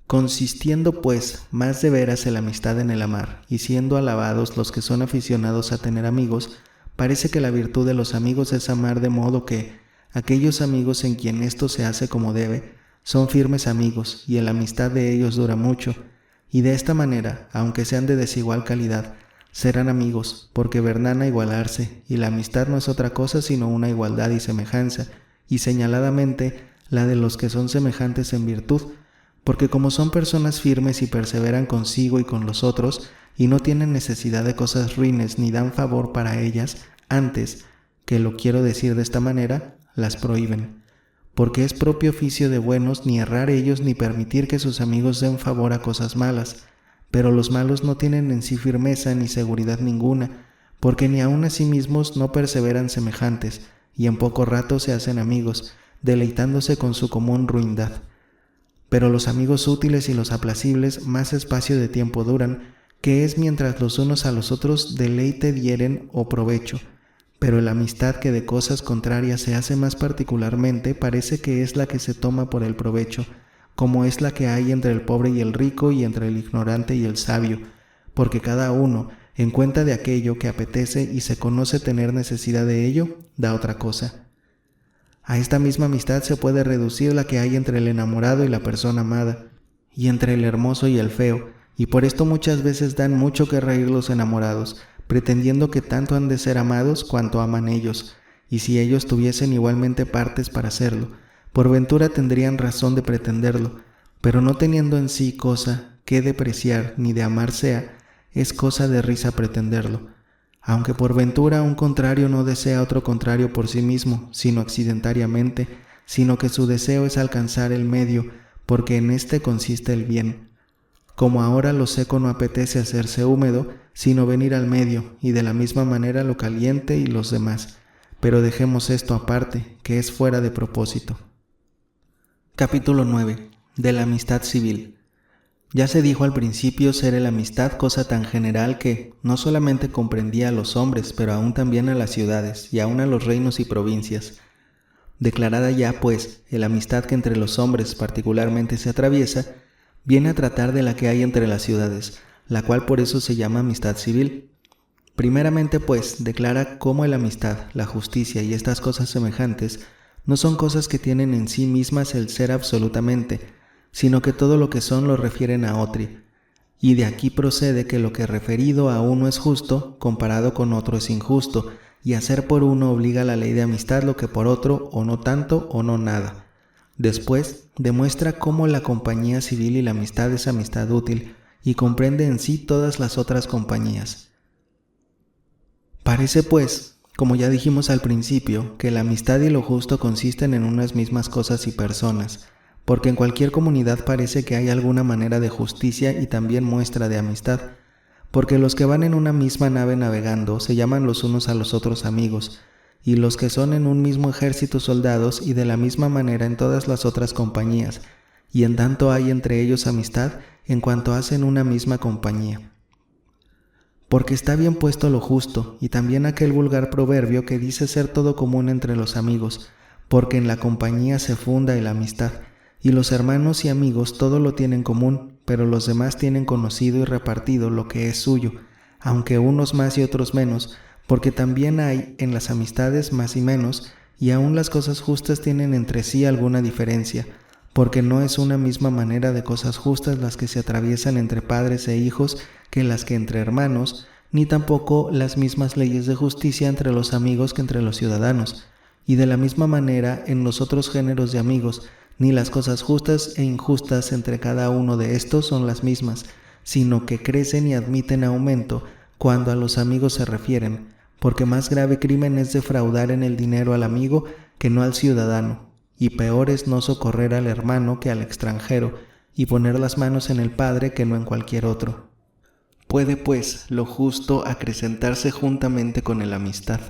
Consistiendo pues más de veras la amistad en el amar, y siendo alabados los que son aficionados a tener amigos, parece que la virtud de los amigos es amar de modo que aquellos amigos en quien esto se hace como debe, son firmes amigos, y la amistad de ellos dura mucho, y de esta manera, aunque sean de desigual calidad, serán amigos, porque vernan a igualarse, y la amistad no es otra cosa sino una igualdad y semejanza, y señaladamente la de los que son semejantes en virtud, porque como son personas firmes y perseveran consigo y con los otros, y no tienen necesidad de cosas ruines ni dan favor para ellas, antes, que lo quiero decir de esta manera, las prohíben. Porque es propio oficio de buenos ni errar ellos ni permitir que sus amigos den favor a cosas malas, pero los malos no tienen en sí firmeza ni seguridad ninguna, porque ni aun a sí mismos no perseveran semejantes, y en poco rato se hacen amigos, deleitándose con su común ruindad. Pero los amigos útiles y los aplacibles más espacio de tiempo duran, que es mientras los unos a los otros deleite dieren o provecho, pero la amistad que de cosas contrarias se hace más particularmente parece que es la que se toma por el provecho, como es la que hay entre el pobre y el rico y entre el ignorante y el sabio, porque cada uno, en cuenta de aquello que apetece y se conoce tener necesidad de ello, da otra cosa. A esta misma amistad se puede reducir la que hay entre el enamorado y la persona amada, y entre el hermoso y el feo, y por esto muchas veces dan mucho que reír los enamorados, pretendiendo que tanto han de ser amados cuanto aman ellos, y si ellos tuviesen igualmente partes para hacerlo, por ventura tendrían razón de pretenderlo, pero no teniendo en sí cosa que depreciar ni de amar sea, es cosa de risa pretenderlo, aunque por ventura un contrario no desea otro contrario por sí mismo, sino accidentariamente, sino que su deseo es alcanzar el medio, porque en éste consiste el bien. Como ahora lo seco no apetece hacerse húmedo, sino venir al medio, y de la misma manera lo caliente y los demás. Pero dejemos esto aparte, que es fuera de propósito. Capítulo 9. De la amistad civil. Ya se dijo al principio ser el amistad cosa tan general que no solamente comprendía a los hombres, pero aún también a las ciudades y aún a los reinos y provincias. Declarada ya, pues, el amistad que entre los hombres particularmente se atraviesa, viene a tratar de la que hay entre las ciudades, la cual por eso se llama amistad civil. Primeramente, pues, declara cómo la amistad, la justicia y estas cosas semejantes no son cosas que tienen en sí mismas el ser absolutamente, sino que todo lo que son lo refieren a otro, y de aquí procede que lo que referido a uno es justo, comparado con otro es injusto, y hacer por uno obliga a la ley de amistad lo que por otro o no tanto o no nada. Después, demuestra cómo la compañía civil y la amistad es amistad útil, y comprende en sí todas las otras compañías. Parece, pues, como ya dijimos al principio, que la amistad y lo justo consisten en unas mismas cosas y personas, porque en cualquier comunidad parece que hay alguna manera de justicia y también muestra de amistad, porque los que van en una misma nave navegando se llaman los unos a los otros amigos, y los que son en un mismo ejército soldados, y de la misma manera en todas las otras compañías, y en tanto hay entre ellos amistad en cuanto hacen una misma compañía. Porque está bien puesto lo justo, y también aquel vulgar proverbio que dice ser todo común entre los amigos, porque en la compañía se funda la amistad, y los hermanos y amigos todo lo tienen común, pero los demás tienen conocido y repartido lo que es suyo, aunque unos más y otros menos, porque también hay en las amistades más y menos, y aun las cosas justas tienen entre sí alguna diferencia, porque no es una misma manera de cosas justas las que se atraviesan entre padres e hijos que las que entre hermanos, ni tampoco las mismas leyes de justicia entre los amigos que entre los ciudadanos, y de la misma manera en los otros géneros de amigos, ni las cosas justas e injustas entre cada uno de estos son las mismas, sino que crecen y admiten aumento cuando a los amigos se refieren, porque más grave crimen es defraudar en el dinero al amigo que no al ciudadano, y peor es no socorrer al hermano que al extranjero, y poner las manos en el padre que no en cualquier otro. Puede, pues, lo justo acrecentarse juntamente con la amistad,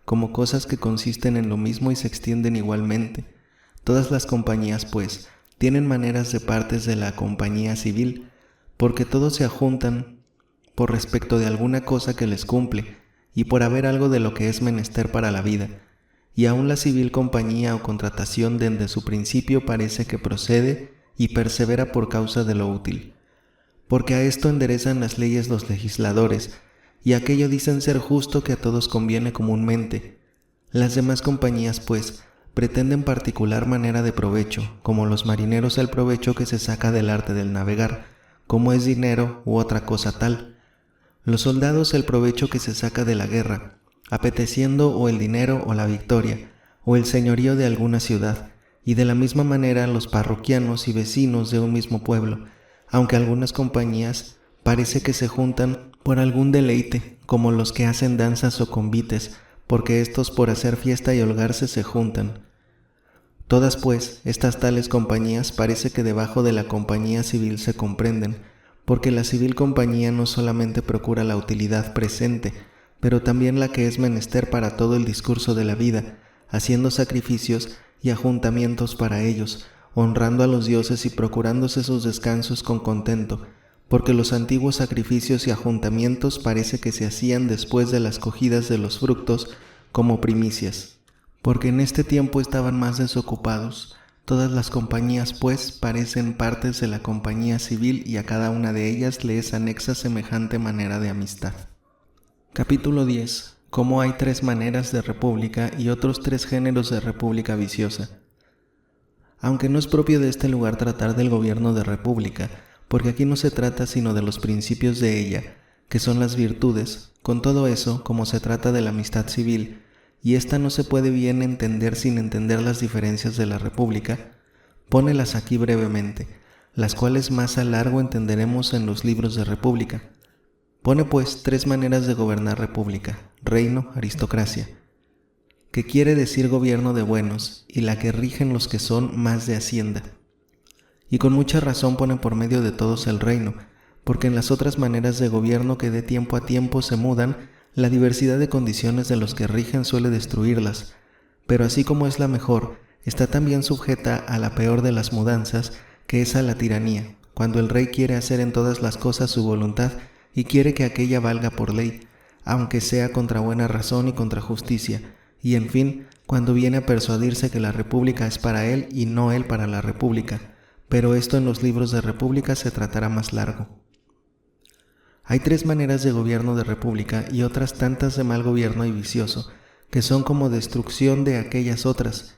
como cosas que consisten en lo mismo y se extienden igualmente. Todas las compañías, pues, tienen maneras de partes de la compañía civil, porque todos se ajuntan por respecto de alguna cosa que les cumple, y por haber algo de lo que es menester para la vida, y aun la civil compañía o contratación desde su principio parece que procede y persevera por causa de lo útil, porque a esto enderezan las leyes los legisladores, y aquello dicen ser justo que a todos conviene comúnmente. Las demás compañías, pues, pretenden particular manera de provecho, como los marineros el provecho que se saca del arte del navegar, como es dinero u otra cosa tal. Los soldados el provecho que se saca de la guerra, apeteciendo o el dinero o la victoria, o el señorío de alguna ciudad, y de la misma manera los parroquianos y vecinos de un mismo pueblo, aunque algunas compañías parece que se juntan por algún deleite, como los que hacen danzas o convites, porque estos por hacer fiesta y holgarse se juntan. Todas, pues, estas tales compañías parece que debajo de la compañía civil se comprenden, porque la civil compañía no solamente procura la utilidad presente, pero también la que es menester para todo el discurso de la vida, haciendo sacrificios y ajuntamientos para ellos, honrando a los dioses y procurándose sus descansos con contento, porque los antiguos sacrificios y ajuntamientos parece que se hacían después de las cogidas de los frutos como primicias, porque en este tiempo estaban más desocupados. Todas las compañías, pues, parecen partes de la compañía civil y a cada una de ellas le es anexa semejante manera de amistad. Capítulo 10. Cómo hay 3 maneras de república y otros 3 géneros de república viciosa. Aunque no es propio de este lugar tratar del gobierno de república, porque aquí no se trata sino de los principios de ella, que son las virtudes. Con todo eso, como se trata de la amistad civil, y ésta no se puede bien entender sin entender las diferencias de la república, pónelas aquí brevemente, las cuales más a largo entenderemos en los libros de república. Pone pues 3 maneras de gobernar república: reino, aristocracia, que quiere decir gobierno de buenos, y la que rigen los que son más de hacienda. Y con mucha razón pone por medio de todos el reino, porque en las otras maneras de gobierno que de tiempo a tiempo se mudan, la diversidad de condiciones de los que rigen suele destruirlas, pero así como es la mejor, está también sujeta a la peor de las mudanzas, que es a la tiranía, cuando el rey quiere hacer en todas las cosas su voluntad y quiere que aquella valga por ley, aunque sea contra buena razón y contra justicia, y en fin, cuando viene a persuadirse que la república es para él y no él para la república, pero esto en los libros de república se tratará más largo. Hay 3 maneras de gobierno de república y otras tantas de mal gobierno y vicioso, que son como destrucción de aquellas otras.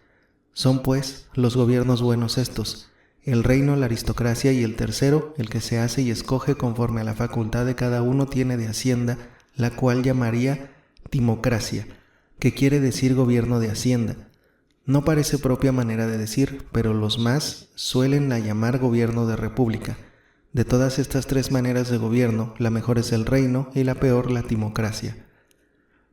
Son pues los gobiernos buenos estos: el reino, la aristocracia, y el tercero, el que se hace y escoge conforme a la facultad de cada uno tiene de hacienda, la cual llamaría timocracia, que quiere decir gobierno de hacienda. No parece propia manera de decir, pero los más suelen la llamar gobierno de república. De todas estas 3 maneras de gobierno, la mejor es el reino y la peor la timocracia.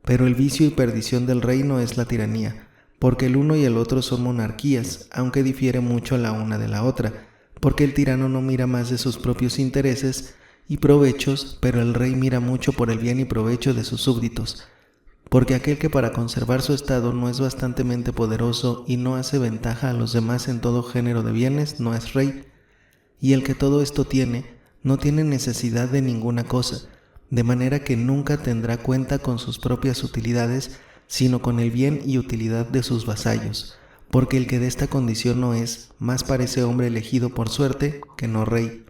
Pero el vicio y perdición del reino es la tiranía, porque el uno y el otro son monarquías, aunque difiere mucho la una de la otra, porque el tirano no mira más de sus propios intereses y provechos, pero el rey mira mucho por el bien y provecho de sus súbditos, porque aquel que para conservar su estado no es bastantemente poderoso y no hace ventaja a los demás en todo género de bienes, no es rey, y el que todo esto tiene, no tiene necesidad de ninguna cosa, de manera que nunca tendrá cuenta con sus propias utilidades, sino con el bien y utilidad de sus vasallos, porque el que de esta condición no es, más parece hombre elegido por suerte que no rey.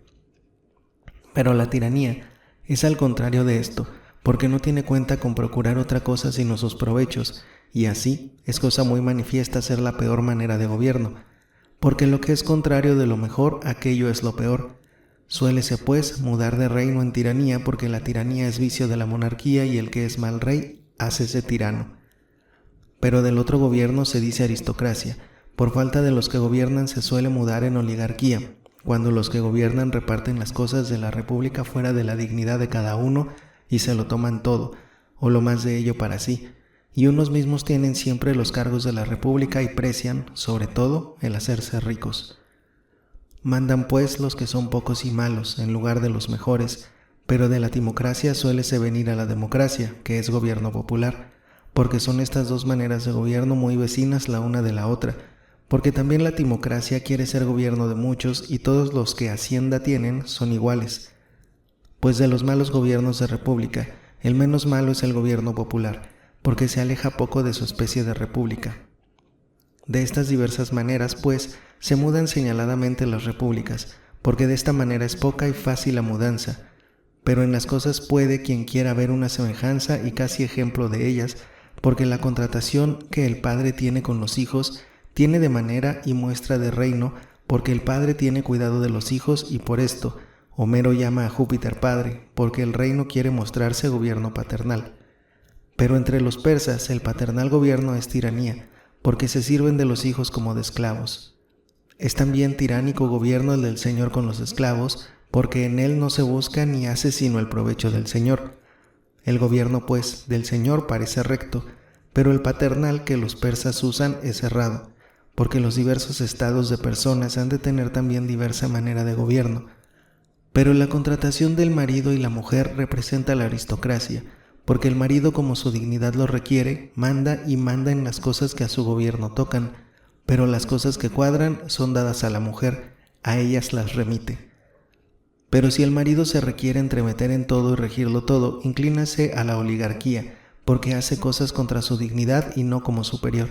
Pero la tiranía es al contrario de esto, porque no tiene cuenta con procurar otra cosa sino sus provechos, y así es cosa muy manifiesta ser la peor manera de gobierno, porque lo que es contrario de lo mejor, aquello es lo peor. Suélese pues mudar de reino en tiranía, porque la tiranía es vicio de la monarquía y el que es mal rey, hácese tirano. Pero del otro gobierno se dice aristocracia. Por falta de los que gobiernan se suele mudar en oligarquía, cuando los que gobiernan reparten las cosas de la república fuera de la dignidad de cada uno y se lo toman todo, o lo más de ello para sí, y unos mismos tienen siempre los cargos de la república y precian, sobre todo, el hacerse ricos. Mandan pues los que son pocos y malos en lugar de los mejores, pero de la timocracia suélese venir a la democracia, que es gobierno popular, porque son estas 2 maneras de gobierno muy vecinas la una de la otra, porque también la timocracia quiere ser gobierno de muchos y todos los que hacienda tienen son iguales. Pues de los malos gobiernos de república, el menos malo es el gobierno popular, porque se aleja poco de su especie de república. De estas diversas maneras, pues, se mudan señaladamente las repúblicas, porque de esta manera es poca y fácil la mudanza, pero en las cosas puede quien quiera ver una semejanza y casi ejemplo de ellas, porque la contratación que el padre tiene con los hijos tiene de manera y muestra de reino, porque el padre tiene cuidado de los hijos y por esto Homero llama a Júpiter padre, porque el reino quiere mostrarse gobierno paternal. Pero entre los persas el paternal gobierno es tiranía, porque se sirven de los hijos como de esclavos. Es también tiránico gobierno el del señor con los esclavos, porque en él no se busca ni hace sino el provecho del señor. El gobierno, pues, del señor parece recto, pero el paternal que los persas usan es errado, porque los diversos estados de personas han de tener también diversa manera de gobierno. Pero la contratación del marido y la mujer representa la aristocracia, porque el marido, como su dignidad lo requiere, manda y manda en las cosas que a su gobierno tocan, pero las cosas que cuadran son dadas a la mujer, a ellas las remite. Pero si el marido se requiere entremeter en todo y regirlo todo, inclínase a la oligarquía, porque hace cosas contra su dignidad y no como superior.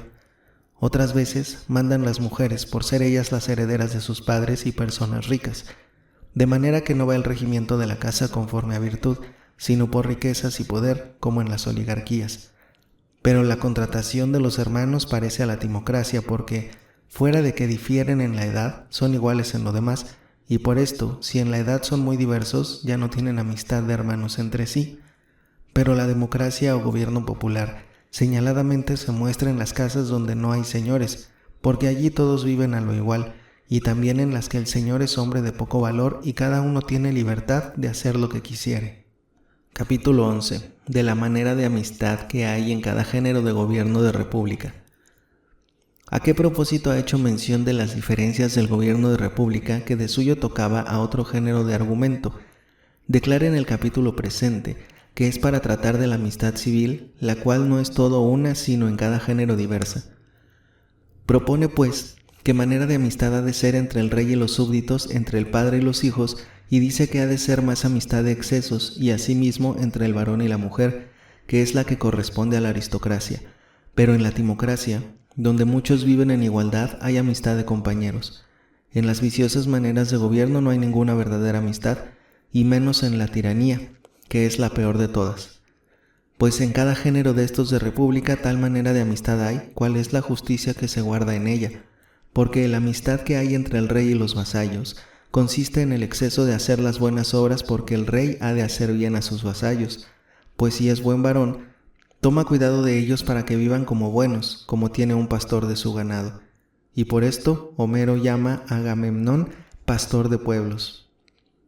Otras veces mandan las mujeres, por ser ellas las herederas de sus padres y personas ricas, de manera que no va el regimiento de la casa conforme a virtud, sino por riquezas y poder, como en las oligarquías. Pero la contratación de los hermanos parece a la timocracia, porque, fuera de que difieren en la edad, son iguales en lo demás, y por esto, si en la edad son muy diversos, ya no tienen amistad de hermanos entre sí. Pero la democracia o gobierno popular señaladamente se muestra en las casas donde no hay señores, porque allí todos viven a lo igual, y también en las que el señor es hombre de poco valor y cada uno tiene libertad de hacer lo que quisiere. Capítulo 11. De la manera de amistad que hay en cada género de gobierno de república. ¿A qué propósito ha hecho mención de las diferencias del gobierno de república que de suyo tocaba a otro género de argumento? Declara en el capítulo presente que es para tratar de la amistad civil, la cual no es todo una sino en cada género diversa. Propone, pues, qué manera de amistad ha de ser entre el rey y los súbditos, entre el padre y los hijos, y dice que ha de ser más amistad de excesos, y asimismo entre el varón y la mujer, que es la que corresponde a la aristocracia. Pero en la timocracia, donde muchos viven en igualdad, hay amistad de compañeros. En las viciosas maneras de gobierno no hay ninguna verdadera amistad, y menos en la tiranía, que es la peor de todas. Pues en cada género de estos de república tal manera de amistad hay, cual es la justicia que se guarda en ella, porque la amistad que hay entre el rey y los vasallos consiste en el exceso de hacer las buenas obras, porque el rey ha de hacer bien a sus vasallos, pues si es buen varón, toma cuidado de ellos para que vivan como buenos, como tiene un pastor de su ganado. Y por esto Homero llama a Agamemnón pastor de pueblos.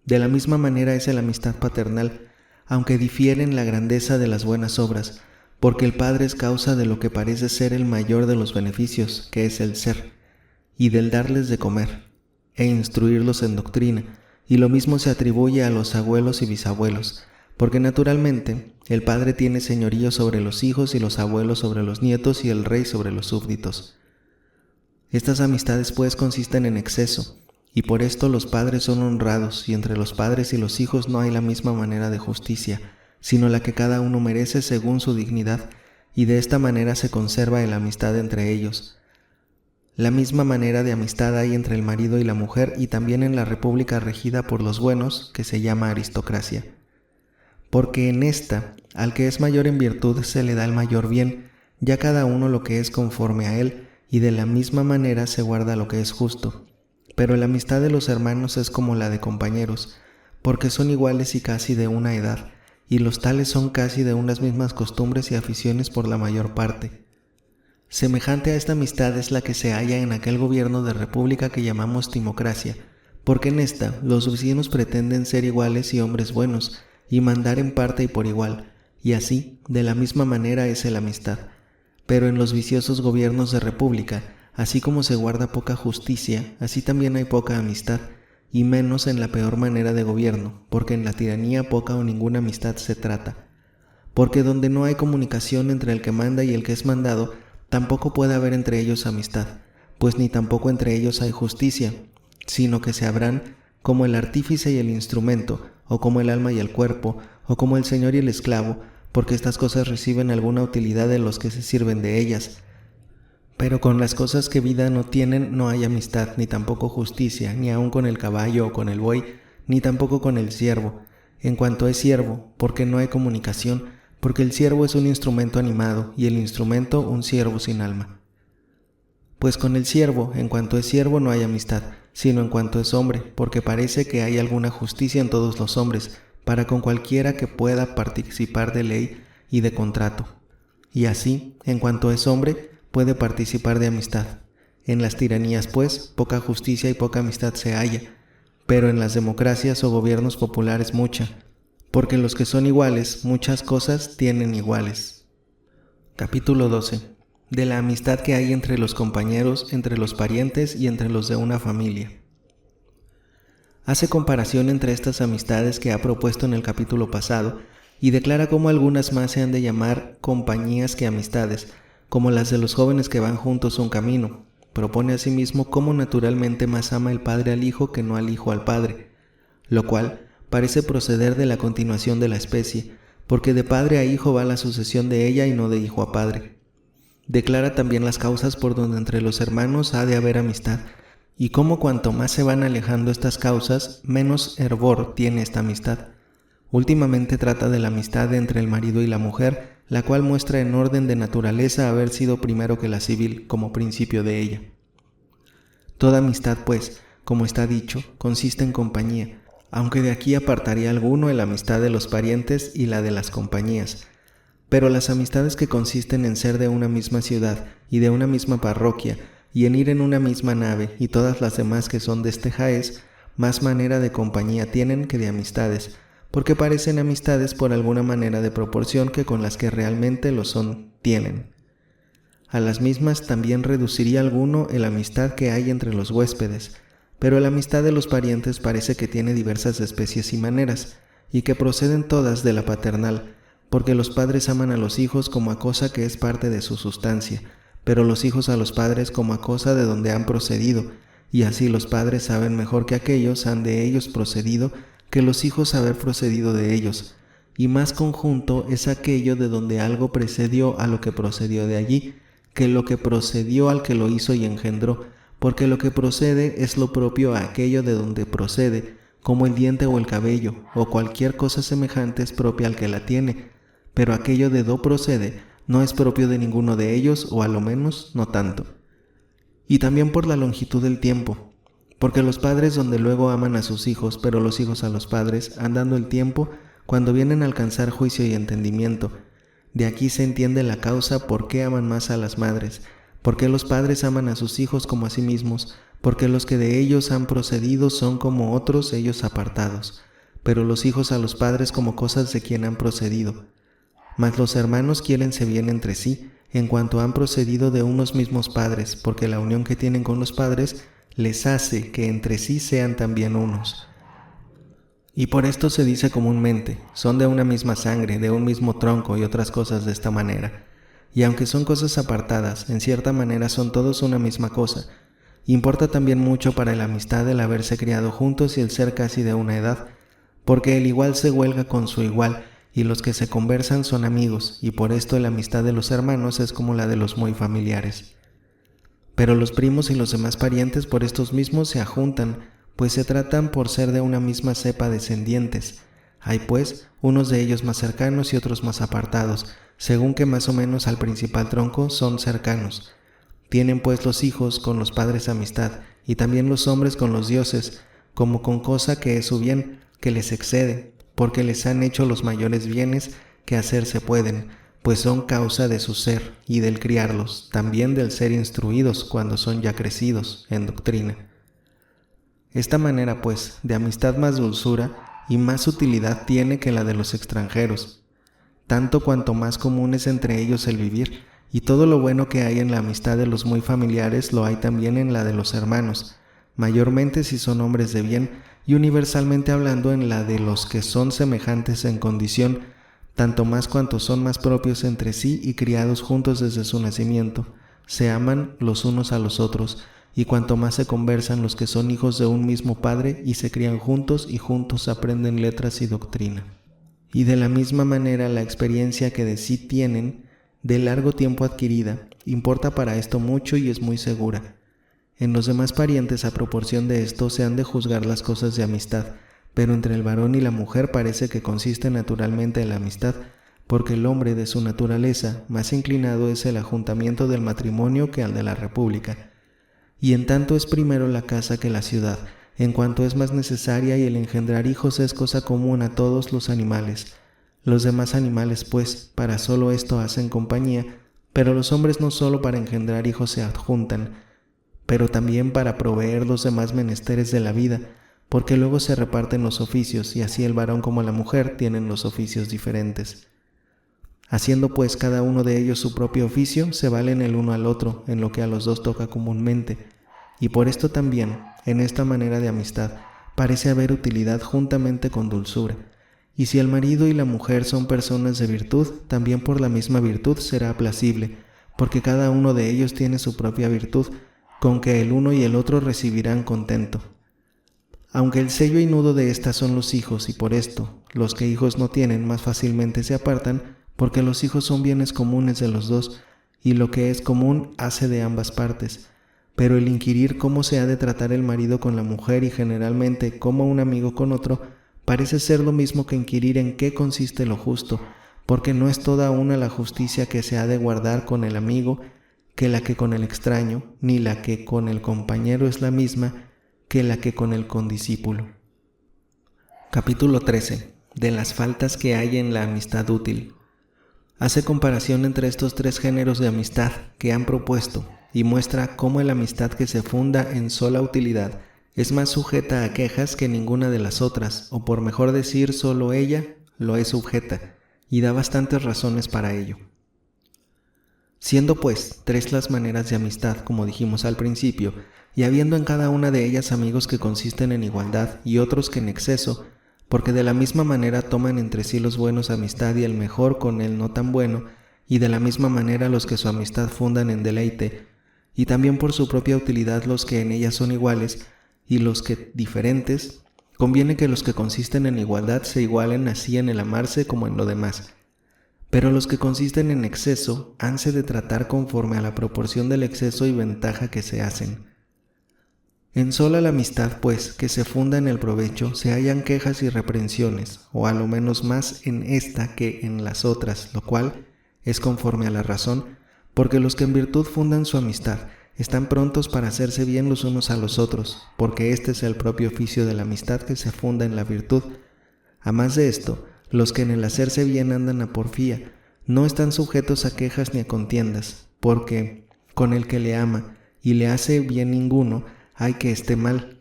De la misma manera es la amistad paternal, aunque difiere en la grandeza de las buenas obras, porque el padre es causa de lo que parece ser el mayor de los beneficios, que es el ser, y del darles de comer, e instruirlos en doctrina, y lo mismo se atribuye a los abuelos y bisabuelos, porque naturalmente el padre tiene señorío sobre los hijos y los abuelos sobre los nietos y el rey sobre los súbditos. Estas amistades pues consisten en exceso, y por esto los padres son honrados, y entre los padres y los hijos no hay la misma manera de justicia, sino la que cada uno merece según su dignidad, y de esta manera se conserva la amistad entre ellos. La misma manera de amistad hay entre el marido y la mujer, y también en la república regida por los buenos, que se llama aristocracia. Porque en esta, al que es mayor en virtud se le da el mayor bien, ya cada uno lo que es conforme a él, y de la misma manera se guarda lo que es justo. Pero la amistad de los hermanos es como la de compañeros, porque son iguales y casi de una edad, y los tales son casi de unas mismas costumbres y aficiones por la mayor parte. Semejante a esta amistad es la que se halla en aquel gobierno de república que llamamos timocracia, porque en esta los vecinos pretenden ser iguales y hombres buenos, y mandar en parte y por igual, y así, de la misma manera es la amistad. Pero en los viciosos gobiernos de república, así como se guarda poca justicia, así también hay poca amistad, y menos en la peor manera de gobierno, porque en la tiranía poca o ninguna amistad se trata. Porque donde no hay comunicación entre el que manda y el que es mandado, tampoco puede haber entre ellos amistad, pues ni tampoco entre ellos hay justicia, sino que se habrán como el artífice y el instrumento, o como el alma y el cuerpo, o como el señor y el esclavo, porque estas cosas reciben alguna utilidad de los que se sirven de ellas. Pero con las cosas que vida no tienen no hay amistad, ni tampoco justicia, ni aun con el caballo o con el buey, ni tampoco con el siervo, en cuanto es siervo, porque no hay comunicación, porque el siervo es un instrumento animado, y el instrumento un siervo sin alma. Pues con el siervo, en cuanto es siervo, no hay amistad, sino en cuanto es hombre, porque parece que hay alguna justicia en todos los hombres, para con cualquiera que pueda participar de ley y de contrato. Y así, en cuanto es hombre, puede participar de amistad. En las tiranías, pues, poca justicia y poca amistad se halla, pero en las democracias o gobiernos populares mucha, porque los que son iguales, muchas cosas tienen iguales. Capítulo 12. De la amistad que hay entre los compañeros, entre los parientes y entre los de una familia. Hace comparación entre estas amistades que ha propuesto en el capítulo pasado y declara cómo algunas más se han de llamar compañías que amistades, como las de los jóvenes que van juntos un camino. Propone asimismo cómo naturalmente más ama el padre al hijo que no al hijo al padre, lo cual parece proceder de la continuación de la especie, porque de padre a hijo va la sucesión de ella y no de hijo a padre. Declara también las causas por donde entre los hermanos ha de haber amistad, y cómo cuanto más se van alejando estas causas, menos hervor tiene esta amistad. Últimamente trata de la amistad entre el marido y la mujer, la cual muestra en orden de naturaleza haber sido primero que la civil, como principio de ella. Toda amistad, pues, como está dicho, consiste en compañía, aunque de aquí apartaría alguno la amistad de los parientes y la de las compañías. Pero las amistades que consisten en ser de una misma ciudad y de una misma parroquia, y en ir en una misma nave, y todas las demás que son de este jaez, más manera de compañía tienen que de amistades, porque parecen amistades por alguna manera de proporción que con las que realmente lo son tienen. A las mismas también reduciría alguno la amistad que hay entre los huéspedes, pero la amistad de los parientes parece que tiene diversas especies y maneras, y que proceden todas de la paternal, porque los padres aman a los hijos como a cosa que es parte de su sustancia, pero los hijos a los padres como a cosa de donde han procedido, y así los padres saben mejor que aquellos han de ellos procedido, que los hijos haber procedido de ellos. Y más conjunto es aquello de donde algo precedió a lo que procedió de allí, que lo que procedió al que lo hizo y engendró, porque lo que procede es lo propio a aquello de donde procede, como el diente o el cabello, o cualquier cosa semejante es propia al que la tiene, pero aquello de do procede no es propio de ninguno de ellos, o a lo menos no tanto. Y también por la longitud del tiempo, porque los padres donde luego aman a sus hijos, pero los hijos a los padres, andando el tiempo, cuando vienen a alcanzar juicio y entendimiento. De aquí se entiende la causa por qué aman más a las madres, porque los padres aman a sus hijos como a sí mismos, porque los que de ellos han procedido son como otros ellos apartados, pero los hijos a los padres como cosas de quien han procedido. Mas los hermanos quiérense bien entre sí, en cuanto han procedido de unos mismos padres, porque la unión que tienen con los padres les hace que entre sí sean también unos. Y por esto se dice comúnmente, son de una misma sangre, de un mismo tronco y otras cosas de esta manera. Y aunque son cosas apartadas, en cierta manera son todos una misma cosa. Importa también mucho para la amistad el haberse criado juntos y el ser casi de una edad, porque el igual se huelga con su igual, y los que se conversan son amigos, y por esto la amistad de los hermanos es como la de los muy familiares. Pero los primos y los demás parientes por estos mismos se ajuntan, pues se tratan por ser de una misma cepa descendientes. Hay pues unos de ellos más cercanos y otros más apartados, según que más o menos al principal tronco son cercanos. Tienen pues los hijos con los padres amistad, y también los hombres con los dioses, como con cosa que es su bien, que les excede, porque les han hecho los mayores bienes que hacerse pueden, pues son causa de su ser y del criarlos, también del ser instruidos cuando son ya crecidos en doctrina. Esta manera, pues, de amistad más dulzura y más utilidad tiene que la de los extranjeros, tanto cuanto más común es entre ellos el vivir, y todo lo bueno que hay en la amistad de los muy familiares lo hay también en la de los hermanos, mayormente si son hombres de bien, y universalmente hablando en la de los que son semejantes en condición, tanto más cuanto son más propios entre sí y criados juntos desde su nacimiento, se aman los unos a los otros, y cuanto más se conversan los que son hijos de un mismo padre y se crían juntos y juntos aprenden letras y doctrina. Y de la misma manera la experiencia que de sí tienen, de largo tiempo adquirida, importa para esto mucho y es muy segura. En los demás parientes a proporción de esto se han de juzgar las cosas de amistad, pero entre el varón y la mujer parece que consiste naturalmente en la amistad, porque el hombre de su naturaleza más inclinado es el ajuntamiento del matrimonio que al de la república. Y en tanto es primero la casa que la ciudad, en cuanto es más necesaria y el engendrar hijos es cosa común a todos los animales. Los demás animales, pues, para solo esto hacen compañía, pero los hombres no solo para engendrar hijos se adjuntan, pero también para proveer los demás menesteres de la vida, porque luego se reparten los oficios y así el varón como la mujer tienen los oficios diferentes. Haciendo pues cada uno de ellos su propio oficio, se valen el uno al otro en lo que a los dos toca comúnmente, y por esto también, en esta manera de amistad, parece haber utilidad juntamente con dulzura. Y si el marido y la mujer son personas de virtud, también por la misma virtud será aplacible, porque cada uno de ellos tiene su propia virtud, con que el uno y el otro recibirán contento. Aunque el sello y nudo de estas son los hijos, y por esto los que hijos no tienen más fácilmente se apartan, porque los hijos son bienes comunes de los dos, y lo que es común hace de ambas partes. Pero el inquirir cómo se ha de tratar el marido con la mujer y generalmente cómo un amigo con otro, parece ser lo mismo que inquirir en qué consiste lo justo, porque no es toda una la justicia que se ha de guardar con el amigo, que la que con el extraño, ni la que con el compañero es la misma que la que con el condiscípulo. Capítulo 13. De las faltas que hay en la amistad útil. Hace comparación entre estos tres géneros de amistad que han propuesto y muestra cómo la amistad que se funda en sola utilidad es más sujeta a quejas que ninguna de las otras, o por mejor decir, solo ella lo es sujeta, y da bastantes razones para ello. Siendo pues tres las maneras de amistad, como dijimos al principio, y habiendo en cada una de ellas amigos que consisten en igualdad y otros que en exceso, porque de la misma manera toman entre sí los buenos amistad y el mejor con el no tan bueno, y de la misma manera los que su amistad fundan en deleite, y también por su propia utilidad los que en ella son iguales, y los que diferentes, conviene que los que consisten en igualdad se igualen así en el amarse como en lo demás. Pero los que consisten en exceso, hanse de tratar conforme a la proporción del exceso y ventaja que se hacen. En sola la amistad, pues, que se funda en el provecho, se hallan quejas y reprensiones, o a lo menos más en esta que en las otras, lo cual es conforme a la razón, porque los que en virtud fundan su amistad están prontos para hacerse bien los unos a los otros, porque este es el propio oficio de la amistad que se funda en la virtud. A más de esto, los que en el hacerse bien andan a porfía, no están sujetos a quejas ni a contiendas, porque con el que le ama y le hace bien ninguno, hay que esté mal.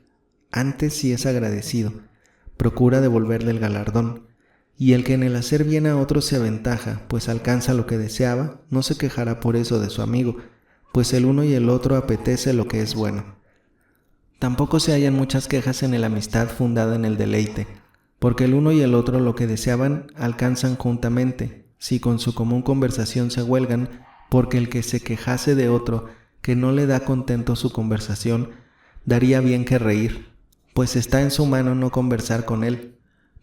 Antes, si es agradecido, procura devolverle el galardón. Y el que en el hacer bien a otros se aventaja, pues alcanza lo que deseaba, no se quejará por eso de su amigo, pues el uno y el otro apetece lo que es bueno. Tampoco se hallan muchas quejas en la amistad fundada en el deleite, porque el uno y el otro lo que deseaban alcanzan juntamente, si con su común conversación se huelgan, porque el que se quejase de otro, que no le da contento su conversación, daría bien que reír, pues está en su mano no conversar con él.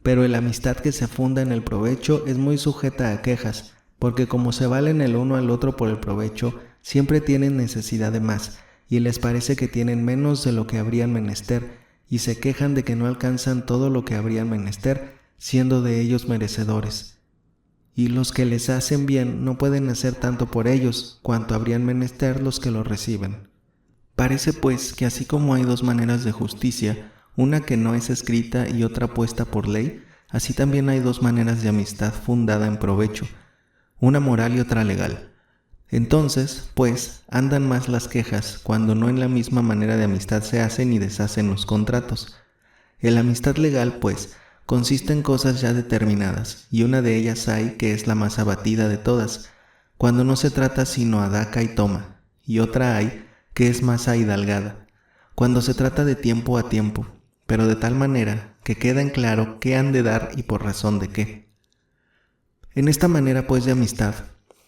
Pero la amistad que se funda en el provecho es muy sujeta a quejas, porque como se valen el uno al otro por el provecho, siempre tienen necesidad de más, y les parece que tienen menos de lo que habrían menester, y se quejan de que no alcanzan todo lo que habrían menester, siendo de ellos merecedores. Y los que les hacen bien no pueden hacer tanto por ellos, cuanto habrían menester los que lo reciben. Parece pues que así como hay dos maneras de justicia, una que no es escrita y otra puesta por ley, así también hay dos maneras de amistad fundada en provecho, una moral y otra legal. Entonces, pues, andan más las quejas, cuando no en la misma manera de amistad se hacen y deshacen los contratos. La amistad legal, pues, consiste en cosas ya determinadas, y una de ellas hay que es la más abatida de todas, cuando no se trata sino a daca y toma, y otra hay que es más ahidalgada, cuando se trata de tiempo a tiempo, pero de tal manera que queda en claro qué han de dar y por razón de qué. En esta manera, pues, de amistad,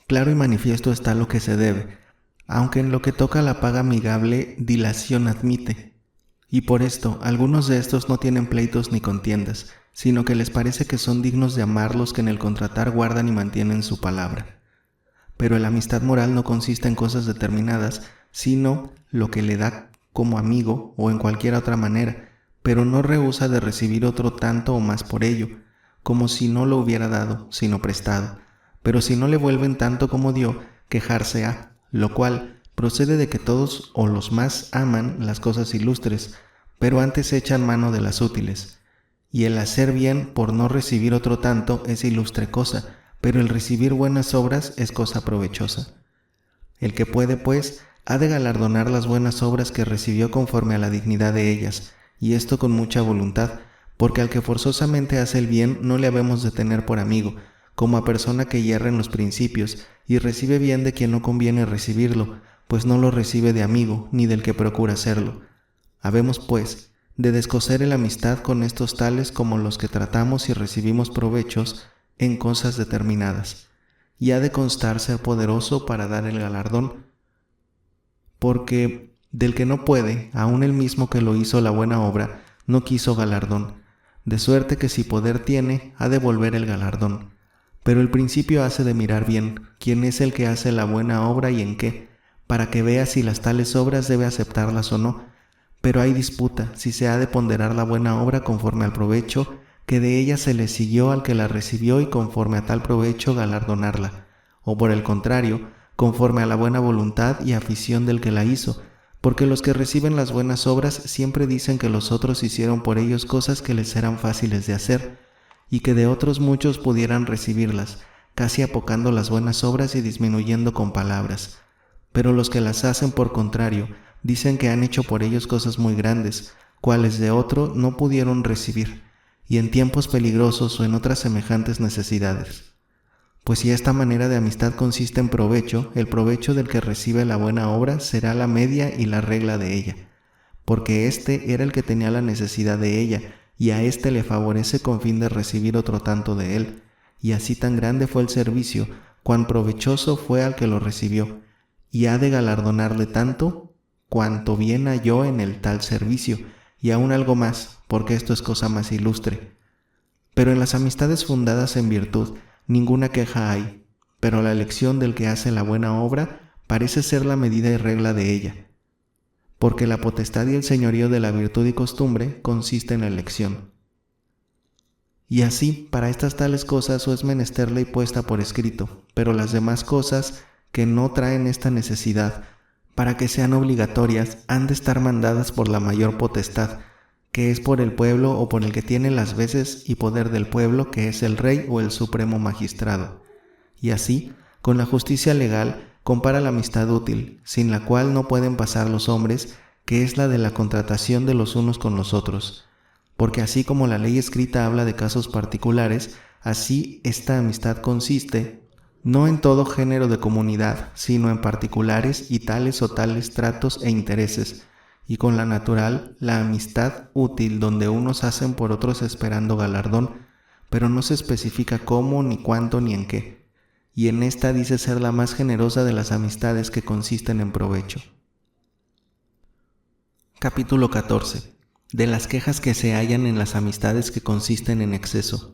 claro y manifiesto está lo que se debe, aunque en lo que toca a la paga amigable dilación admite. Y por esto, algunos de estos no tienen pleitos ni contiendas, sino que les parece que son dignos de amar los que en el contratar guardan y mantienen su palabra. Pero la amistad moral no consiste en cosas determinadas, sino lo que le da como amigo o en cualquier otra manera, pero no rehúsa de recibir otro tanto o más por ello, como si no lo hubiera dado, sino prestado. Pero si no le vuelven tanto como dio, quejarse ha, lo cual procede de que todos o los más aman las cosas ilustres, pero antes echan mano de las útiles. Y el hacer bien por no recibir otro tanto es ilustre cosa, pero el recibir buenas obras es cosa provechosa. El que puede, pues, ha de galardonar las buenas obras que recibió conforme a la dignidad de ellas, y esto con mucha voluntad, porque al que forzosamente hace el bien no le habemos de tener por amigo, como a persona que hierra en los principios, y recibe bien de quien no conviene recibirlo, pues no lo recibe de amigo, ni del que procura hacerlo. Habemos, pues, de descoser la amistad con estos tales como los que tratamos y recibimos provechos en cosas determinadas, y ha de constar ser poderoso para dar el galardón, porque del que no puede, aun el mismo que lo hizo la buena obra, no quiso galardón, de suerte que si poder tiene, ha de volver el galardón. Pero el principio hace de mirar bien quién es el que hace la buena obra y en qué, para que vea si las tales obras debe aceptarlas o no. Pero hay disputa si se ha de ponderar la buena obra conforme al provecho que de ella se le siguió al que la recibió y conforme a tal provecho galardonarla, o por el contrario, conforme a la buena voluntad y afición del que la hizo, porque los que reciben las buenas obras siempre dicen que los otros hicieron por ellos cosas que les eran fáciles de hacer, y que de otros muchos pudieran recibirlas, casi apocando las buenas obras y disminuyendo con palabras. Pero los que las hacen por contrario, dicen que han hecho por ellos cosas muy grandes, cuales de otro no pudieron recibir, y en tiempos peligrosos o en otras semejantes necesidades. Pues si esta manera de amistad consiste en provecho, el provecho del que recibe la buena obra será la media y la regla de ella, porque éste era el que tenía la necesidad de ella, y a éste le favorece con fin de recibir otro tanto de él, y así tan grande fue el servicio, cuán provechoso fue al que lo recibió, y ha de galardonarle tanto cuanto bien halló en el tal servicio, y aún algo más, porque esto es cosa más ilustre. Pero en las amistades fundadas en virtud, ninguna queja hay, pero la elección del que hace la buena obra parece ser la medida y regla de ella, porque la potestad y el señorío de la virtud y costumbre consiste en la elección. Y así, para estas tales cosas o es menester ley puesta por escrito, pero las demás cosas que no traen esta necesidad, para que sean obligatorias, han de estar mandadas por la mayor potestad, que es por el pueblo o por el que tiene las veces y poder del pueblo, que es el rey o el supremo magistrado. Y así, con la justicia legal, compara la amistad útil, sin la cual no pueden pasar los hombres, que es la de la contratación de los unos con los otros. Porque así como la ley escrita habla de casos particulares, así esta amistad consiste, no en todo género de comunidad, sino en particulares y tales o tales tratos e intereses, y con la natural, la amistad útil donde unos hacen por otros esperando galardón, pero no se especifica cómo, ni cuánto, ni en qué, y en esta dice ser la más generosa de las amistades que consisten en provecho. Capítulo 14. De las quejas que se hallan en las amistades que consisten en exceso.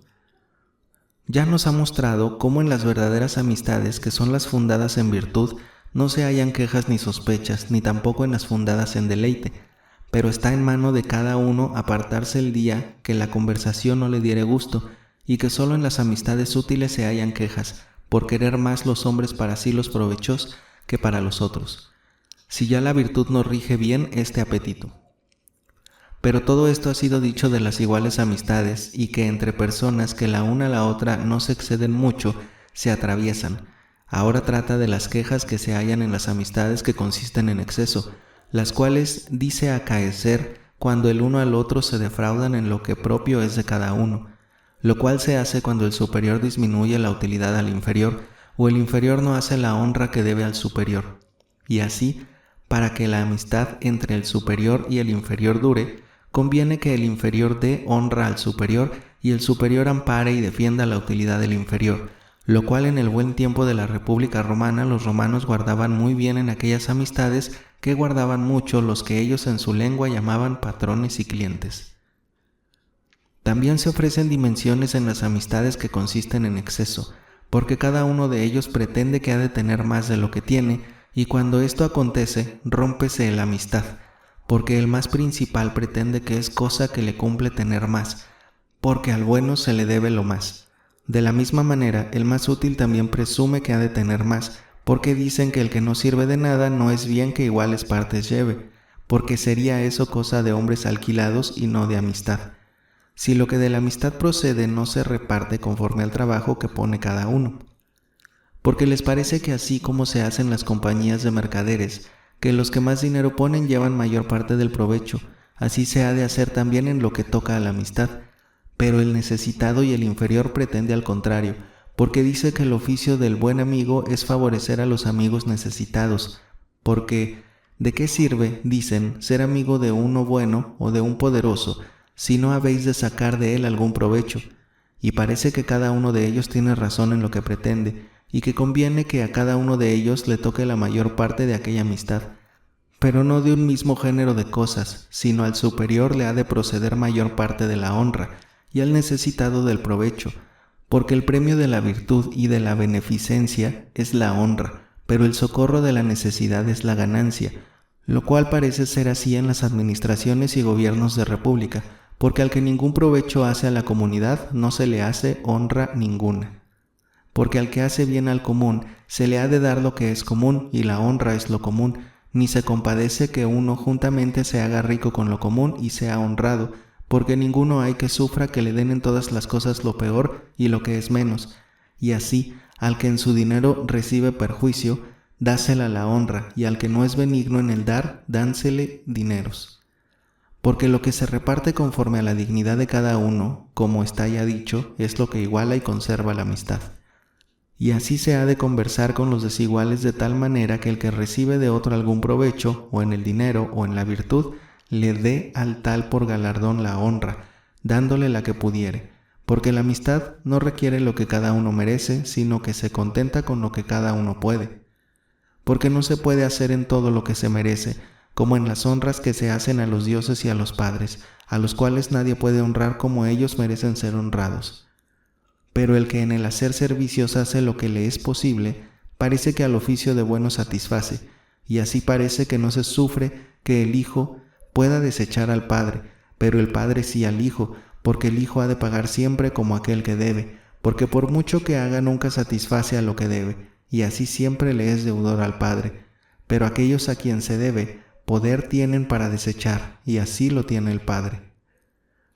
Ya nos ha mostrado cómo en las verdaderas amistades, que son las fundadas en virtud, no se hallan quejas ni sospechas, ni tampoco en las fundadas en deleite, pero está en mano de cada uno apartarse el día que la conversación no le diere gusto, y que solo en las amistades útiles se hallan quejas, por querer más los hombres para sí los provechos que para los otros, si ya la virtud no rige bien este apetito. Pero todo esto ha sido dicho de las iguales amistades, y que entre personas que la una a la otra no se exceden mucho, se atraviesan. Ahora trata de las quejas que se hallan en las amistades que consisten en exceso, las cuales dice acaecer cuando el uno al otro se defraudan en lo que propio es de cada uno, lo cual se hace cuando el superior disminuye la utilidad al inferior, o el inferior no hace la honra que debe al superior. Y así, para que la amistad entre el superior y el inferior dure, conviene que el inferior dé honra al superior y el superior ampare y defienda la utilidad del inferior, lo cual en el buen tiempo de la República Romana los romanos guardaban muy bien en aquellas amistades que guardaban mucho los que ellos en su lengua llamaban patrones y clientes. También se ofrecen dimensiones en las amistades que consisten en exceso, porque cada uno de ellos pretende que ha de tener más de lo que tiene, y cuando esto acontece, rómpese la amistad, porque el más principal pretende que es cosa que le cumple tener más, porque al bueno se le debe lo más. De la misma manera, el más útil también presume que ha de tener más, porque dicen que el que no sirve de nada no es bien que iguales partes lleve, porque sería eso cosa de hombres alquilados y no de amistad. Si lo que de la amistad procede no se reparte conforme al trabajo que pone cada uno. Porque les parece que así como se hacen las compañías de mercaderes, que los que más dinero ponen llevan mayor parte del provecho, así se ha de hacer también en lo que toca a la amistad. Pero el necesitado y el inferior pretende al contrario, porque dice que el oficio del buen amigo es favorecer a los amigos necesitados, porque ¿de qué sirve, dicen, ser amigo de uno bueno o de un poderoso, si no habéis de sacar de él algún provecho? Y parece que cada uno de ellos tiene razón en lo que pretende, y que conviene que a cada uno de ellos le toque la mayor parte de aquella amistad, pero no de un mismo género de cosas, sino al superior le ha de proceder mayor parte de la honra, y al necesitado del provecho, porque el premio de la virtud y de la beneficencia es la honra, pero el socorro de la necesidad es la ganancia, lo cual parece ser así en las administraciones y gobiernos de república, porque al que ningún provecho hace a la comunidad no se le hace honra ninguna. Porque al que hace bien al común se le ha de dar lo que es común, y la honra es lo común, ni se compadece que uno juntamente se haga rico con lo común y sea honrado, porque ninguno hay que sufra que le den en todas las cosas lo peor y lo que es menos, y así al que en su dinero recibe perjuicio, dásela la honra, y al que no es benigno en el dar, dánsele dineros. Porque lo que se reparte conforme a la dignidad de cada uno, como está ya dicho, es lo que iguala y conserva la amistad. Y así se ha de conversar con los desiguales de tal manera que el que recibe de otro algún provecho, o en el dinero o en la virtud, le dé al tal por galardón la honra, dándole la que pudiere, porque la amistad no requiere lo que cada uno merece, sino que se contenta con lo que cada uno puede. Porque no se puede hacer en todo lo que se merece, como en las honras que se hacen a los dioses y a los padres, a los cuales nadie puede honrar como ellos merecen ser honrados. Pero el que en el hacer servicios hace lo que le es posible, parece que al oficio de bueno satisface, y así parece que no se sufre que el Hijo pueda desechar al Padre, pero el Padre sí al Hijo, porque el Hijo ha de pagar siempre como aquel que debe, porque por mucho que haga nunca satisface a lo que debe, y así siempre le es deudor al Padre. Pero aquellos a quien se debe, poder tienen para desechar, y así lo tiene el Padre.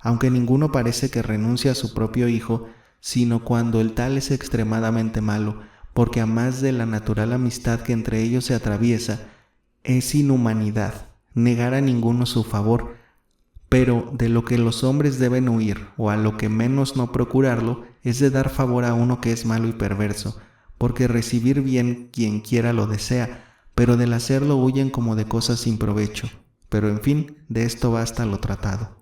Aunque ninguno parece que renuncie a su propio Hijo, sino cuando el tal es extremadamente malo, porque a más de la natural amistad que entre ellos se atraviesa, es inhumanidad negar a ninguno su favor, pero de lo que los hombres deben huir, o a lo que menos no procurarlo, es de dar favor a uno que es malo y perverso, porque recibir bien quien quiera lo desea, pero del hacerlo huyen como de cosas sin provecho. Pero en fin, de esto basta lo tratado.